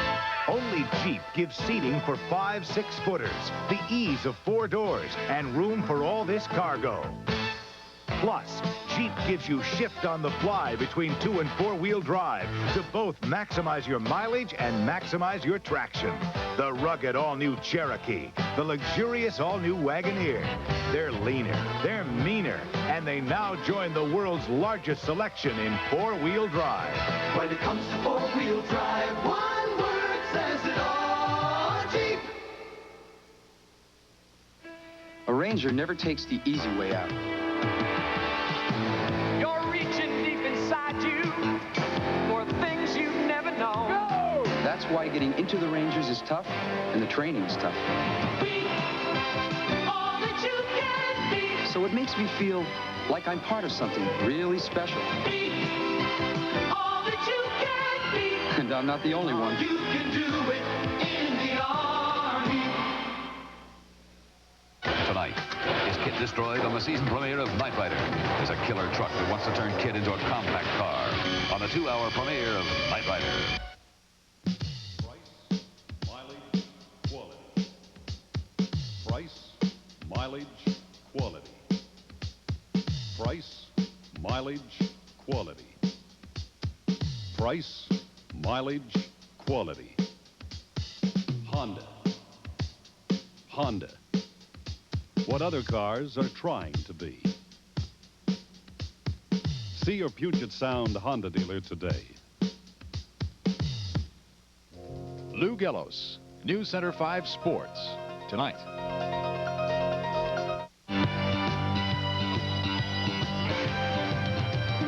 Only Jeep gives seating for 5 6-footers, the ease of 4 doors, and room for all this cargo. Plus, Jeep gives you shift on the fly between 2- and 4-wheel drive to both maximize your mileage and maximize your traction. The rugged all-new Cherokee, the luxurious all-new Wagoneer. They're leaner, they're meaner, and they now join the world's largest selection in 4-wheel drive.
When it comes to 4-wheel drive, one word says it all. Jeep.
A Ranger never takes the easy way out.
You're reaching deep inside you for things you've never known. Go!
That's why getting into the Rangers is tough, and the training is tough.
Be all that you can be.
So it makes me feel like I'm part of something really special.
Be all that you can be.
And I'm not the only one.
You can do it in the Army.
Tonight, is Kit destroyed on the season premiere of Knight Rider? There's a killer truck that wants to turn Kit into a compact car on the 2-hour premiere of Knight Rider.
Price, mileage, quality. Price, mileage, quality. Price, mileage, quality. Honda. Honda. What other cars are trying to be. See your Puget Sound Honda dealer today.
Lou Gellos, News Center 5 Sports, tonight.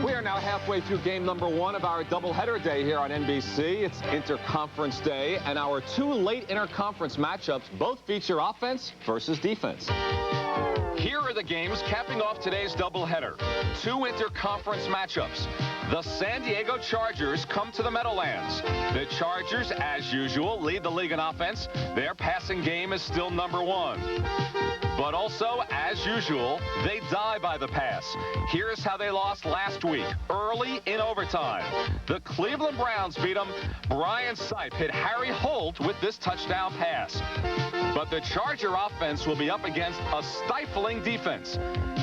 We are now halfway through game number 1 of our doubleheader day here on NBC. It's Interconference Day, and our 2 late interconference matchups both feature offense versus defense.
Here are the games capping off today's doubleheader. 2 interconference matchups. The San Diego Chargers come to the Meadowlands. The Chargers, as usual, lead the league in offense. Their passing game is still number 1. But also, as usual, they die by the pass. Here's how they lost last week, early in overtime. The Cleveland Browns beat them. Brian Sipe hit Harry Holt with this touchdown pass. But the Charger offense will be up against a stifling defense.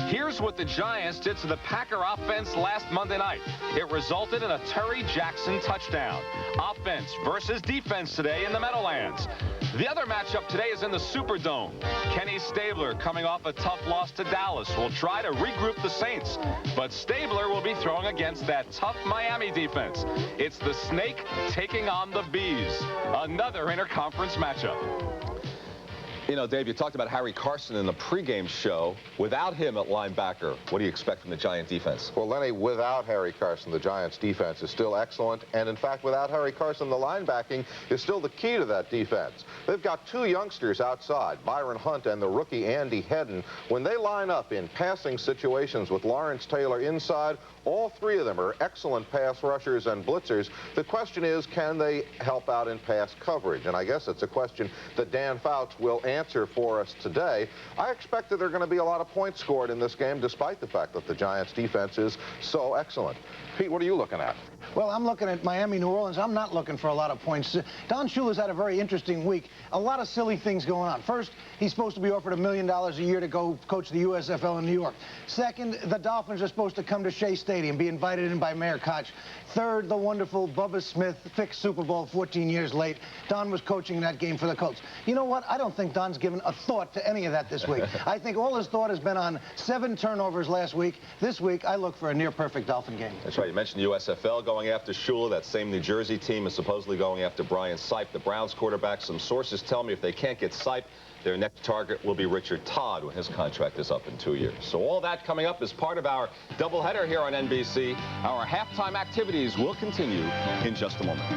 Here's what the Giants did to the Packer offense last Monday night. It resulted in a Terry Jackson touchdown. Offense versus defense today in the Meadowlands. The other matchup today is in the Superdome. Kenny Stabler, coming off a tough loss to Dallas, will try to regroup the Saints. But Stabler will be throwing against that tough Miami defense. It's the Snake taking on the Bees. Another interconference matchup.
You know, Dave, you talked about Harry Carson in the pregame show. Without him at linebacker, what do you expect from the Giant defense?
Well, Lenny, without Harry Carson, the Giants defense is still excellent. And in fact, without Harry Carson, the linebacking is still the key to that defense. They've got 2 youngsters outside, Byron Hunt and the rookie Andy Hedden. When they line up in passing situations with Lawrence Taylor inside, all 3 of them are excellent pass rushers and blitzers. The question is, can they help out in pass coverage? And I guess it's a question that Dan Fouts will answer for us today. I expect that there are going to be a lot of points scored in this game, despite the fact that the Giants' defense is so excellent. Pete, what are you looking at?
Well, I'm looking at Miami, New Orleans. I'm not looking for a lot of points. Don Shula's had a very interesting week. A lot of silly things going on. First, he's supposed to be offered $1 million a year to go coach the USFL in New York. Second, the Dolphins are supposed to come to Shea Stadium, be invited in by Mayor Koch. Third, the wonderful Bubba Smith fixed Super Bowl 14 years late. Don was coaching that game for the Colts. You know what? I don't think Don Don's given a thought to any of that this week. I think all his thought has been on 7 turnovers last week. This week, I look for a near-perfect Dolphin game.
That's right. You mentioned USFL going after Shula. That same New Jersey team is supposedly going after Brian Sipe, the Browns quarterback. Some sources tell me if they can't get Sipe, their next target will be Richard Todd when his contract is up in 2 years. So all that coming up is part of our doubleheader here on NBC. Our halftime activities will continue in just a moment.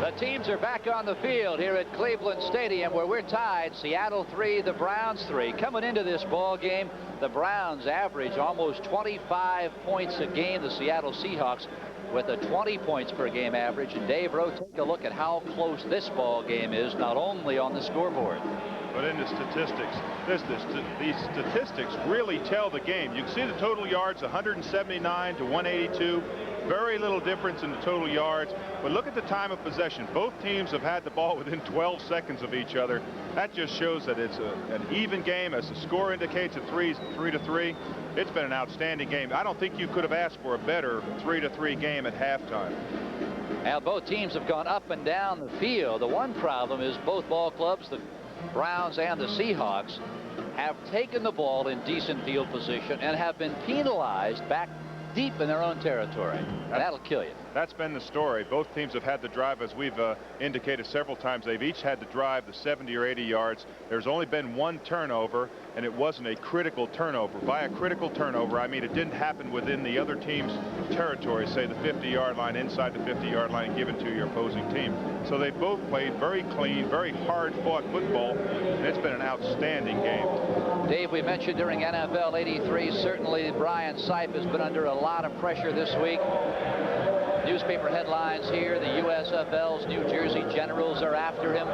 The teams are back on the field here at Cleveland Stadium, where we're tied. Seattle 3, the Browns 3. Coming into this ball game, the Browns average almost 25 points a game. The Seattle Seahawks with a 20 points per game average. And Dave Rowe, take a look at how close this ball game is, not only on the scoreboard,
but in the statistics. These statistics really tell the game. You can see the total yards, 179 to 182. Very little difference in the total yards. But look at the time of possession. Both teams have had the ball within 12 seconds of each other. That just shows that it's an even game. As the score indicates, a 3-3. It's been an outstanding game. I don't think you could have asked for a better 3-3 game at halftime.
Now, both teams have gone up and down the field. The one problem is both ball clubs, the Browns and the Seahawks, have taken the ball in decent field position and have been penalized back deep in their own territory. That'll kill you.
That's been the story. Both teams have had the drive, as we've indicated several times. They've each had to drive the 70 or 80 yards. There's only been one turnover, and it wasn't a critical turnover. By a critical turnover, I mean it didn't happen within the other team's territory, say the 50-yard line, inside the 50-yard line, given to your opposing team. So they both played very clean, very hard-fought football, and it's been an outstanding game.
Dave, we mentioned during NFL 83, certainly Brian Sipe has been under a lot of pressure this week. Newspaper headlines here, the USFL's New Jersey Generals are after him.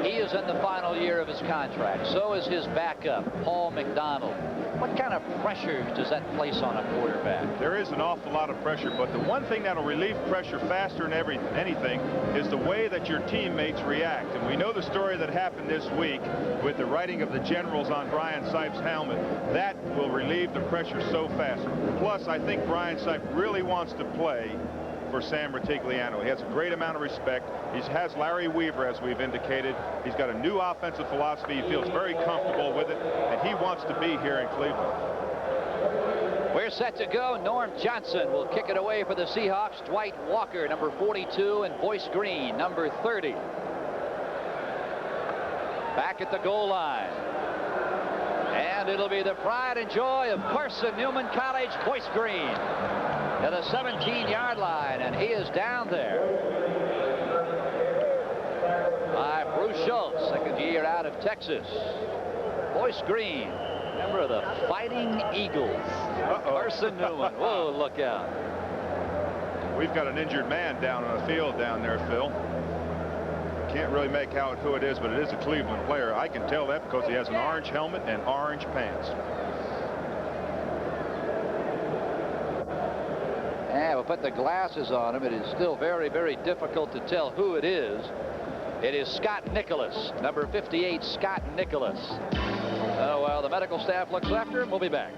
He is in the final year of his contract. So is his backup, Paul McDonald. What kind of pressure does that place on a quarterback?
There is an awful lot of pressure, but the one thing that'll relieve pressure faster than anything is the way that your teammates react. And we know the story that happened this week with the writing of the Generals on Brian Sipe's helmet. That will relieve the pressure so fast. Plus, I think Brian Sipe really wants to play for Sam Rutigliano. He has a great amount of respect. He has Larry Weaver, as we've indicated. He's got a new offensive philosophy. He feels very comfortable with it, and he wants to be here in Cleveland.
We're set to go. Norm Johnson will kick it away for the Seahawks. Dwight Walker, number 42, and Boyce Green, number 30. Back at the goal line. And it'll be the pride and joy of Carson Newman College, Boyce Green, to the 17-yard line, and he is down there by Bruce Schultz, second year out of Texas. Boyce Green, member of the Fighting Eagles. Carson Newman. Whoa, look out.
We've got an injured man down on the field down there, Phil. Can't really make out who it is, but it is a Cleveland player. I can tell that because he has an orange helmet and orange pants.
Yeah, we'll put the glasses on him. It is still very, very difficult to tell who it is. It is Scott Nicholas, number 58, Scott Nicholas. While the medical staff looks after him, we'll be back.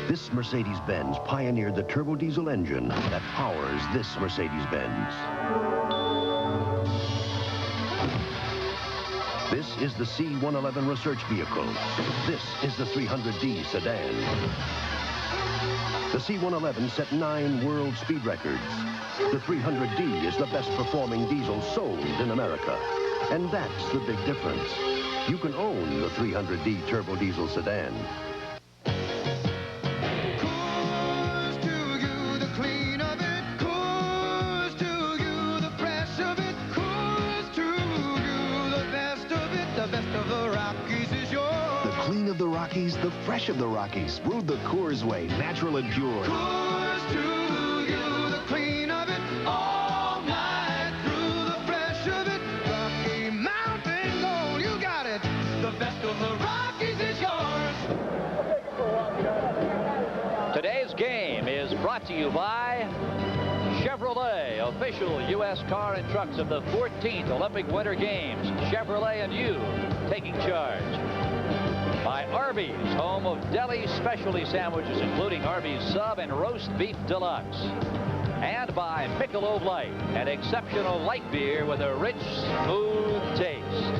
This Mercedes-Benz pioneered the turbo diesel engine that powers this Mercedes-Benz. This is the C-111 research vehicle. This is the 300D sedan. The C-111 set 9 world speed records. The 300D is the best performing diesel sold in America. And that's the big difference. You can own the 300D turbo diesel sedan.
The Rockies, the fresh of the Rockies. Brewed the Coors way, natural and pure.
Coors to you, the clean of it, all night through, the fresh of it. Rocky Mountain Gold, you got it. The best of the Rockies is yours.
Today's game is brought to you by Chevrolet, official U.S. car and trucks of the 14th Olympic Winter Games. Chevrolet and you taking charge. By Arby's, home of deli specialty sandwiches, including Arby's Sub and Roast Beef Deluxe. and by Michelob Light, an exceptional light beer with a rich, smooth taste.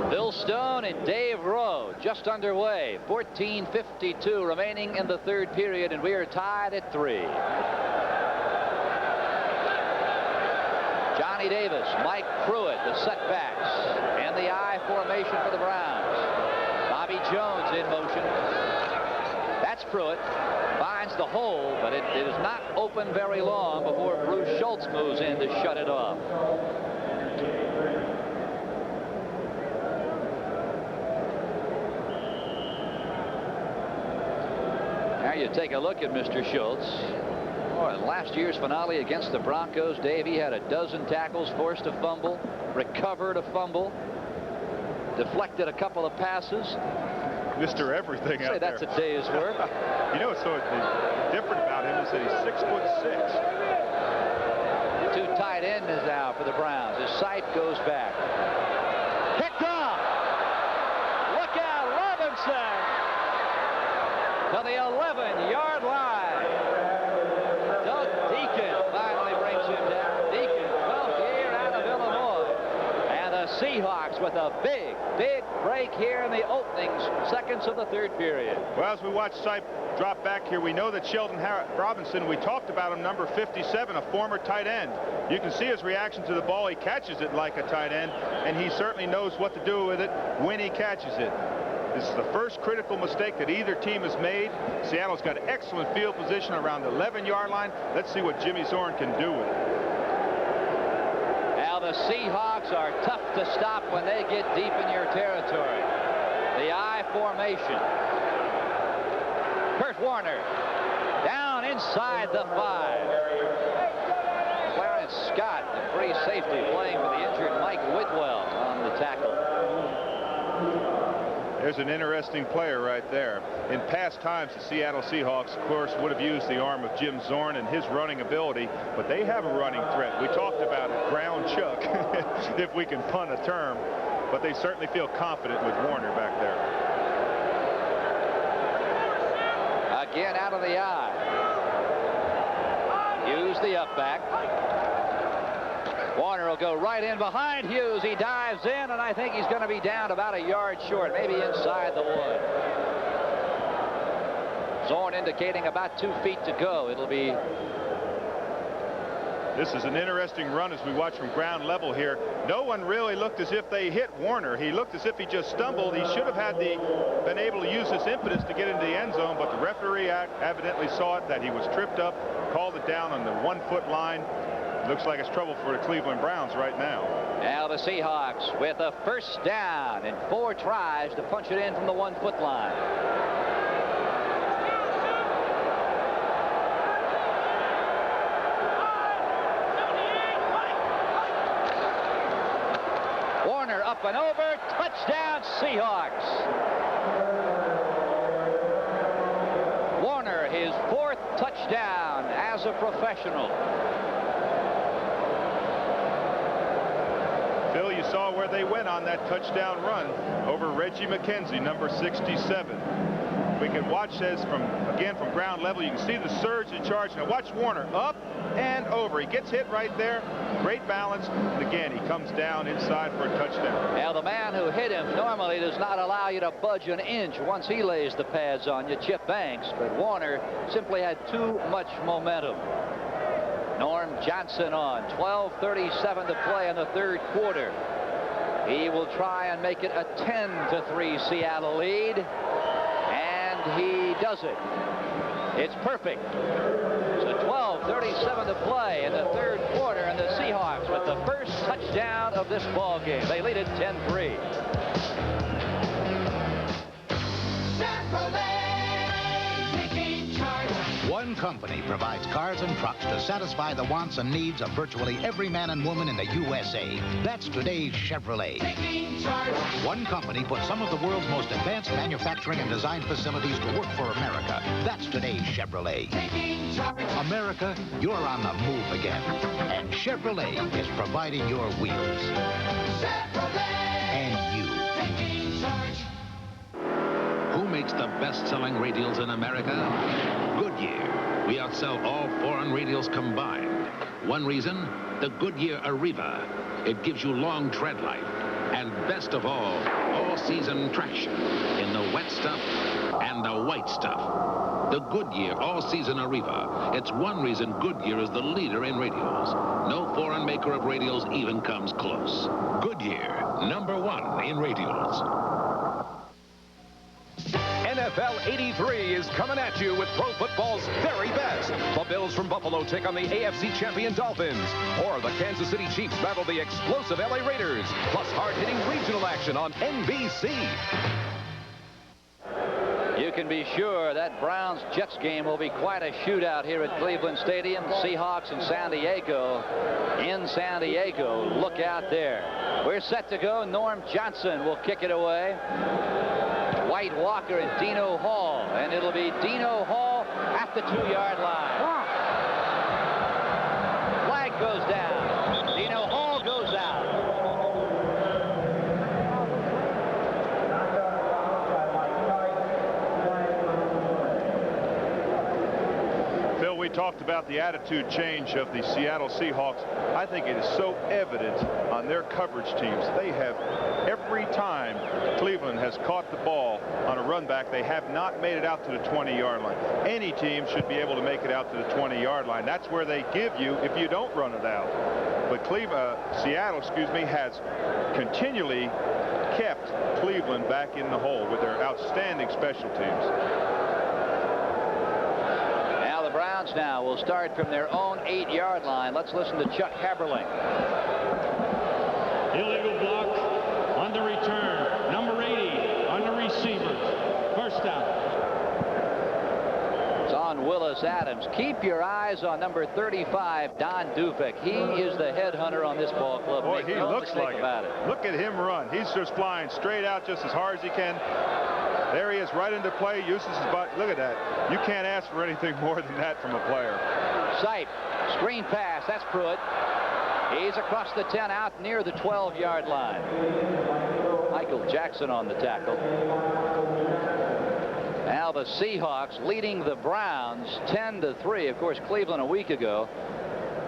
Bill Stone and Dave Rowe just underway. 14:52 remaining in the third period, and we are tied at 3. Johnny Davis, Mike Pruitt, the setbacks, and the I formation for the Browns. Bobby Jones in motion. That's Pruitt. Finds the hole, but it is not open very long before Bruce Schultz moves in to shut it off. Now you take a look at Mr. Schultz. In last year's finale against the Broncos, Dave, he had a dozen tackles, forced a fumble, recovered a fumble, deflected a couple of passes.
Mr. Everything out there.
That's a day's work.
You know, so different about him is that he's 6'6".
Two tight ends now for the Browns as Sipe goes back. Picked off. Look out, Robinson to the 11-yard line. Doug Deacon finally brings him down. Deacon, 12th year out of Illinois. And the Seahawks with a big break here in the opening seconds of the third period.
Well, as we watch Sipe drop back here, we know that Sheldon Robinson, we talked about him, number 57, a former tight end. You can see his reaction to the ball. He catches it like a tight end, and he certainly knows what to do with it when he catches it. This is the first critical mistake that either team has made. Seattle's got excellent field position around the 11-yard line. Let's see what Jimmy Zorn can do with it.
Now the Seahawks are tough to stop when they get deep in your territory. The I formation. Curt Warner down inside the 5. Clarence Scott, the free safety, playing for the injured Mike Whitwell on the tackle.
There's an interesting player right there. In past times, the Seattle Seahawks, of course, would have used the arm of Jim Zorn and his running ability, but they have a running threat. We talked about it, ground chuck, if we can pun a term, but they certainly feel confident with Warner back there.
Again out of the eye. Hughes the up back. Warner will go right in behind Hughes. He dives in, and I think he's going to be down about a yard short, maybe inside the 1. Zorn indicating about 2 feet to go. It'll be.
This is an interesting run as we watch from ground level here. No one really looked as if they hit Warner. He looked as if he just stumbled. He should have been able to use his impetus to get into the end zone, but the referee evidently saw it, that he was tripped up, called it down on the 1-foot line. Looks like it's trouble for the Cleveland Browns right now.
Now the Seahawks with a first down and 4 tries to punch it in from the 1-foot line. Warner up and over, touchdown Seahawks. Warner, his 4th touchdown as a professional.
Phil, you saw where they went on that touchdown run over Reggie McKenzie, number 67. We can watch this from ground level. You can see the surge in charge. Now watch Warner up and over. He gets hit right there. Great balance. And again, he comes down inside for a touchdown.
Now the man who hit him normally does not allow you to budge an inch once he lays the pads on you, Chip Banks. But Warner simply had too much momentum. Norm Johnson on. 12:37 to play in the third quarter. He will try and make it a 10-3 Seattle lead. And he does it. It's perfect. So 12:37 to play in the third quarter, and the Seahawks with the first touchdown of this ball game. They lead it 10-3.
One company provides cars and trucks to satisfy the wants and needs of virtually every man and woman in the USA. That's today's Chevrolet. One company puts some of the world's most advanced manufacturing and design facilities to work for America. That's today's Chevrolet. America, you're on the move again. And Chevrolet is providing your wheels. And you.
Who makes the best-selling radials in America?
Goodyear. We outsell all foreign radials combined. One reason, the Goodyear Arriva. It gives you long tread life. And best of all season traction in the wet stuff and the white stuff. The Goodyear all-season Arriva. It's one reason Goodyear is the leader in radials. No foreign maker of radials even comes close. Goodyear, #1 in radials.
NFL 83 is coming at you with pro football's very best. The Bills from Buffalo take on the AFC champion Dolphins, or the Kansas City Chiefs battle the explosive LA Raiders, plus hard-hitting regional action on NBC.
You can be sure that Browns-Jets game will be quite a shootout here at Cleveland Stadium. Seahawks in San Diego. In San Diego, look out there. We're set to go. Norm Johnson will kick it away. White Walker and Dino Hall, and it'll be Dino Hall at the 2-yard line. Flag goes down. Dino Hall goes out.
Phil, we talked about the attitude change of the Seattle Seahawks. I think it is so evident on their coverage teams. They have, every time Cleveland has caught the ball on a run back, they have not made it out to the 20-yard line. Any team should be able to make it out to the 20-yard line. That's where they give you if you don't run it out. But Seattle, has continually kept Cleveland back in the hole with their outstanding special teams.
Browns now will start from their own 8-yard line. Let's listen to Chuck Haberling.
Illegal block on the return. Number 80 on the receiver. First down.
It's on Willis Adams. Keep your eyes on number 35, Don Dufek. He is the headhunter on this ball club.
Boy, he looks like it. Look at him run. He's just flying straight out just as hard as he can. There he is, right into play, uses his butt. Look at that. You can't ask for anything more than that from a player.
Sipe, screen pass, that's Pruitt. He's across the 10 out near the 12-yard line. Michael Jackson on the tackle. Now the Seahawks leading the Browns 10-3. Of course, Cleveland a week ago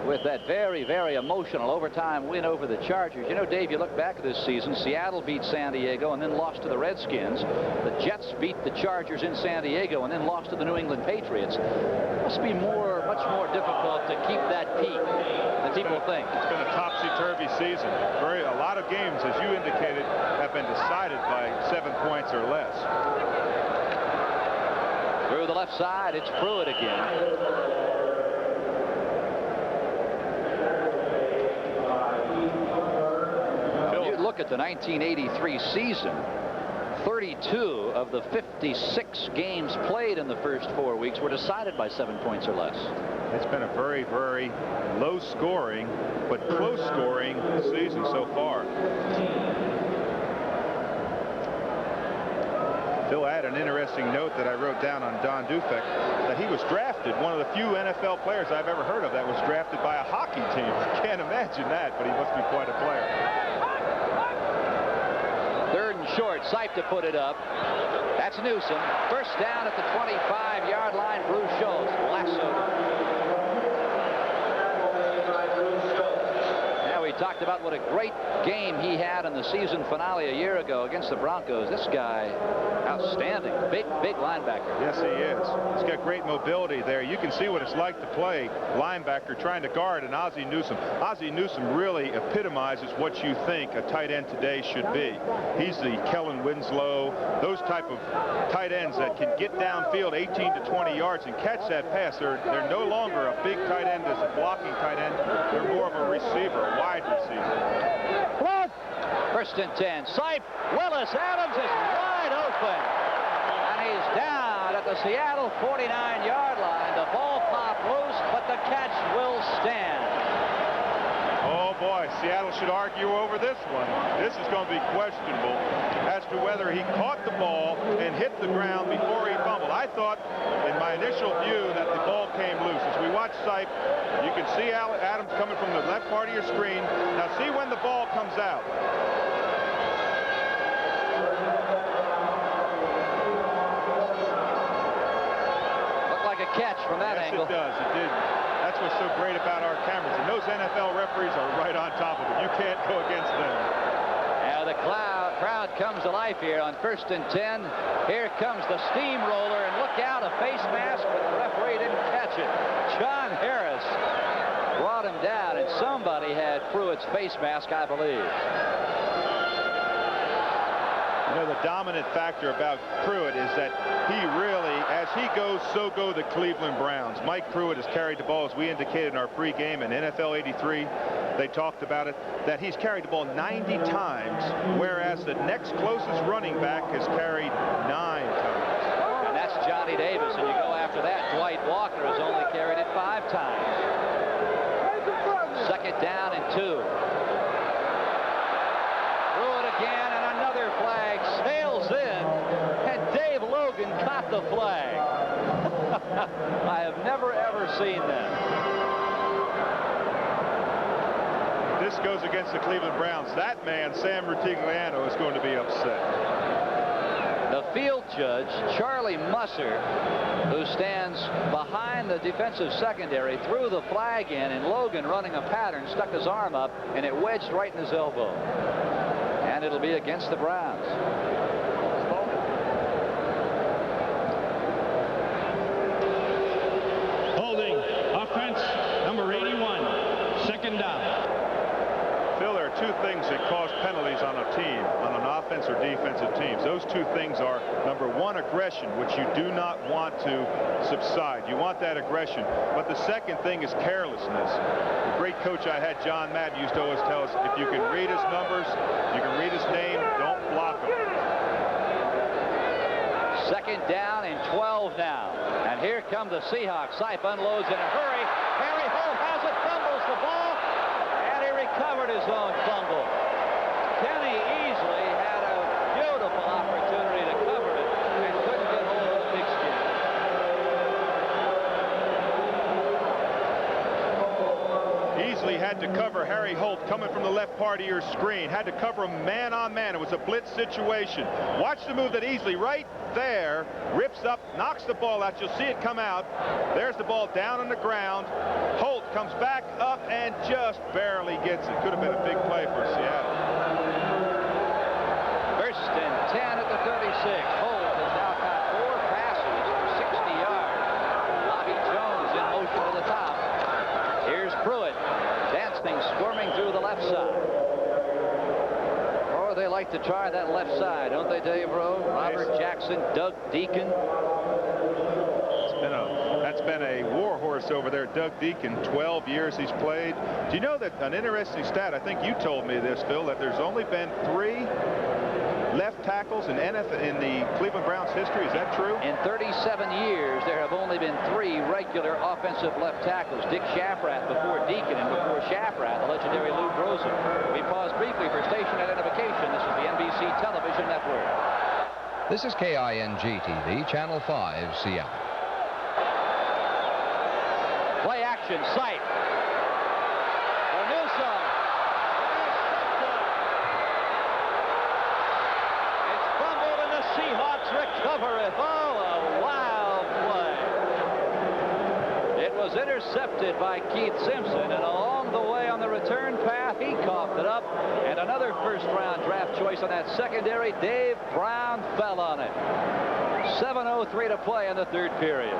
with that very, very emotional overtime win over the Chargers. You know, Dave, you look back at this season, Seattle beat San Diego and then lost to the Redskins. The Jets beat the Chargers in San Diego and then lost to the New England Patriots. It must be much more difficult to keep that peak than people think.
It's been a topsy-turvy season. A lot of games, as you indicated, have been decided by 7 points or less.
Through the left side, it's Pruitt again. Look at the 1983 season. 32 of the 56 games played in the first 4 weeks were decided by 7 points or less.
It's been a very, very low scoring but close scoring season so far. Phil, I had an interesting note that I wrote down on Don Dufek, that he was drafted, one of the few NFL players I've ever heard of that was drafted by a hockey team. I can't imagine that, but he must be quite a player.
3rd and short, Sipe to put it up. That's Newsom. First down at the 25-yard line. Bruce Schultz lassoed. Now we talked about what a great game he had in the season finale a year ago against the Broncos. This guy, outstanding. Big linebacker.
Yes, he is. He's got great mobility there. You can see what it's like to play linebacker trying to guard an Ozzie Newsome. Ozzie Newsome really epitomizes what you think a tight end today should be. He's the Kellen Winslow, those type of tight ends that can get downfield 18 to 20 yards and catch that pass. They're no longer a big tight end as a blocking tight end. They're more of a receiver, a wide receiver.
What? 1st and 10. Sipe. Willis Adams is wide open. And he's down at the Seattle 49-yard line. The ball popped loose, but the catch will stand.
Oh, boy, Seattle should argue over this one. This is going to be questionable as to whether he caught the ball and hit the ground before he fumbled. I thought, in my initial view, that the ball came loose. As we watch Sipe, you can see Adams coming from the left part of your screen. Now, see when the ball comes out.
catch from that angle.
Yes, it does. It did. That's what's so great about our cameras. And those NFL referees are right on top of it. You can't go against them.
Now the crowd comes to life here on 1st and 10. Here comes the steamroller, and look out, a face mask, but the referee didn't catch it. John Harris brought him down, and somebody had Pruitt's face mask, I believe.
You know, the dominant factor about Pruitt is that he really, as he goes, so go the Cleveland Browns. Mike Pruitt has carried the ball, as we indicated in our pregame in NFL 83. They talked about it, that he's carried the ball 90 times, whereas the next closest running back has carried 9 times.
And that's Johnny Davis, and you go after that. Dwight Walker has only carried it 5 times. 2nd down and 2. Pruitt again, and another flag sails in, and Dave Logan caught the flag. I have never, ever seen that.
This goes against the Cleveland Browns. That man, Sam Rutigliano, is going to be upset.
The field judge, Charlie Musser, who stands behind the defensive secondary, threw the flag in, and Logan, running a pattern, stuck his arm up, and it wedged right in his elbow. And it'll be against the Browns.
Holding, offense, number 81, 2nd down.
Phil, there are 2 things that cause penalties on a team, on an offense or defensive teams. Those 2 things are, number 1, aggression, which you do not want to subside. You want that aggression. But the second thing is carelessness. The great coach I had, John Madden, used to always tell us, if you can read his numbers, you can read his name, don't block him.
2nd down and 12 now. And here come the Seahawks. Sipe unloads in a hurry. Harry Holt has it, fumbles the ball. Recovered his own fumble. Kenny Easley had a beautiful opportunity to cover it and couldn't get hold of the pigskin.
Easley had to cover Harry Holt coming from the left part of your screen. Had to cover him man on man. It was a blitz situation. Watch the move that Easley right there rips up, knocks the ball out. You'll see it come out. There's the ball down on the ground. Holt comes back up and just barely gets it. Could have been a big play for Seattle.
1st and 10 at the 36. Holt has now caught 4 passes for 60 yards. Bobby Jones in motion to the top. Here's Pruitt dancing, squirming through the left side. Oh, they like to try that left side, don't they, Dave Rowe? Robert Jackson, Doug Deacon.
That's been a war horse over there, Doug Deacon. 12 years he's played. Do you know that an interesting stat, I think you told me this, Phil, that there's only been 3 left tackles in the Cleveland Browns history. Is that true?
In 37 years, there have only been 3 regular offensive left tackles. Dick Shafrath before Deacon, and before Shafrath, the legendary Lou Groza. We pause briefly for station identification. This is the NBC Television Network.
This is KING-TV, Channel 5, Seattle.
Play action, Sipe. For Newsom. It's fumbled and the Seahawks recover it. Oh, a wild play. It was intercepted by Keith Simpson, and along the way on the return path, he coughed it up. And another first-round draft choice on that secondary, Dave Brown, fell on it. 7:03 to play in the 3rd period.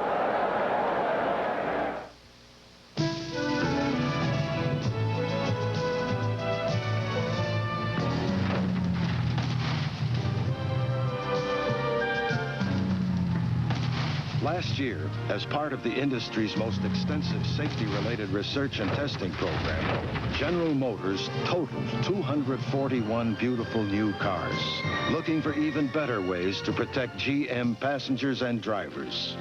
Last year, as part of the industry's most extensive safety-related research and testing program, General Motors totaled 241 beautiful new cars, looking for even better ways to protect GM passengers and drivers.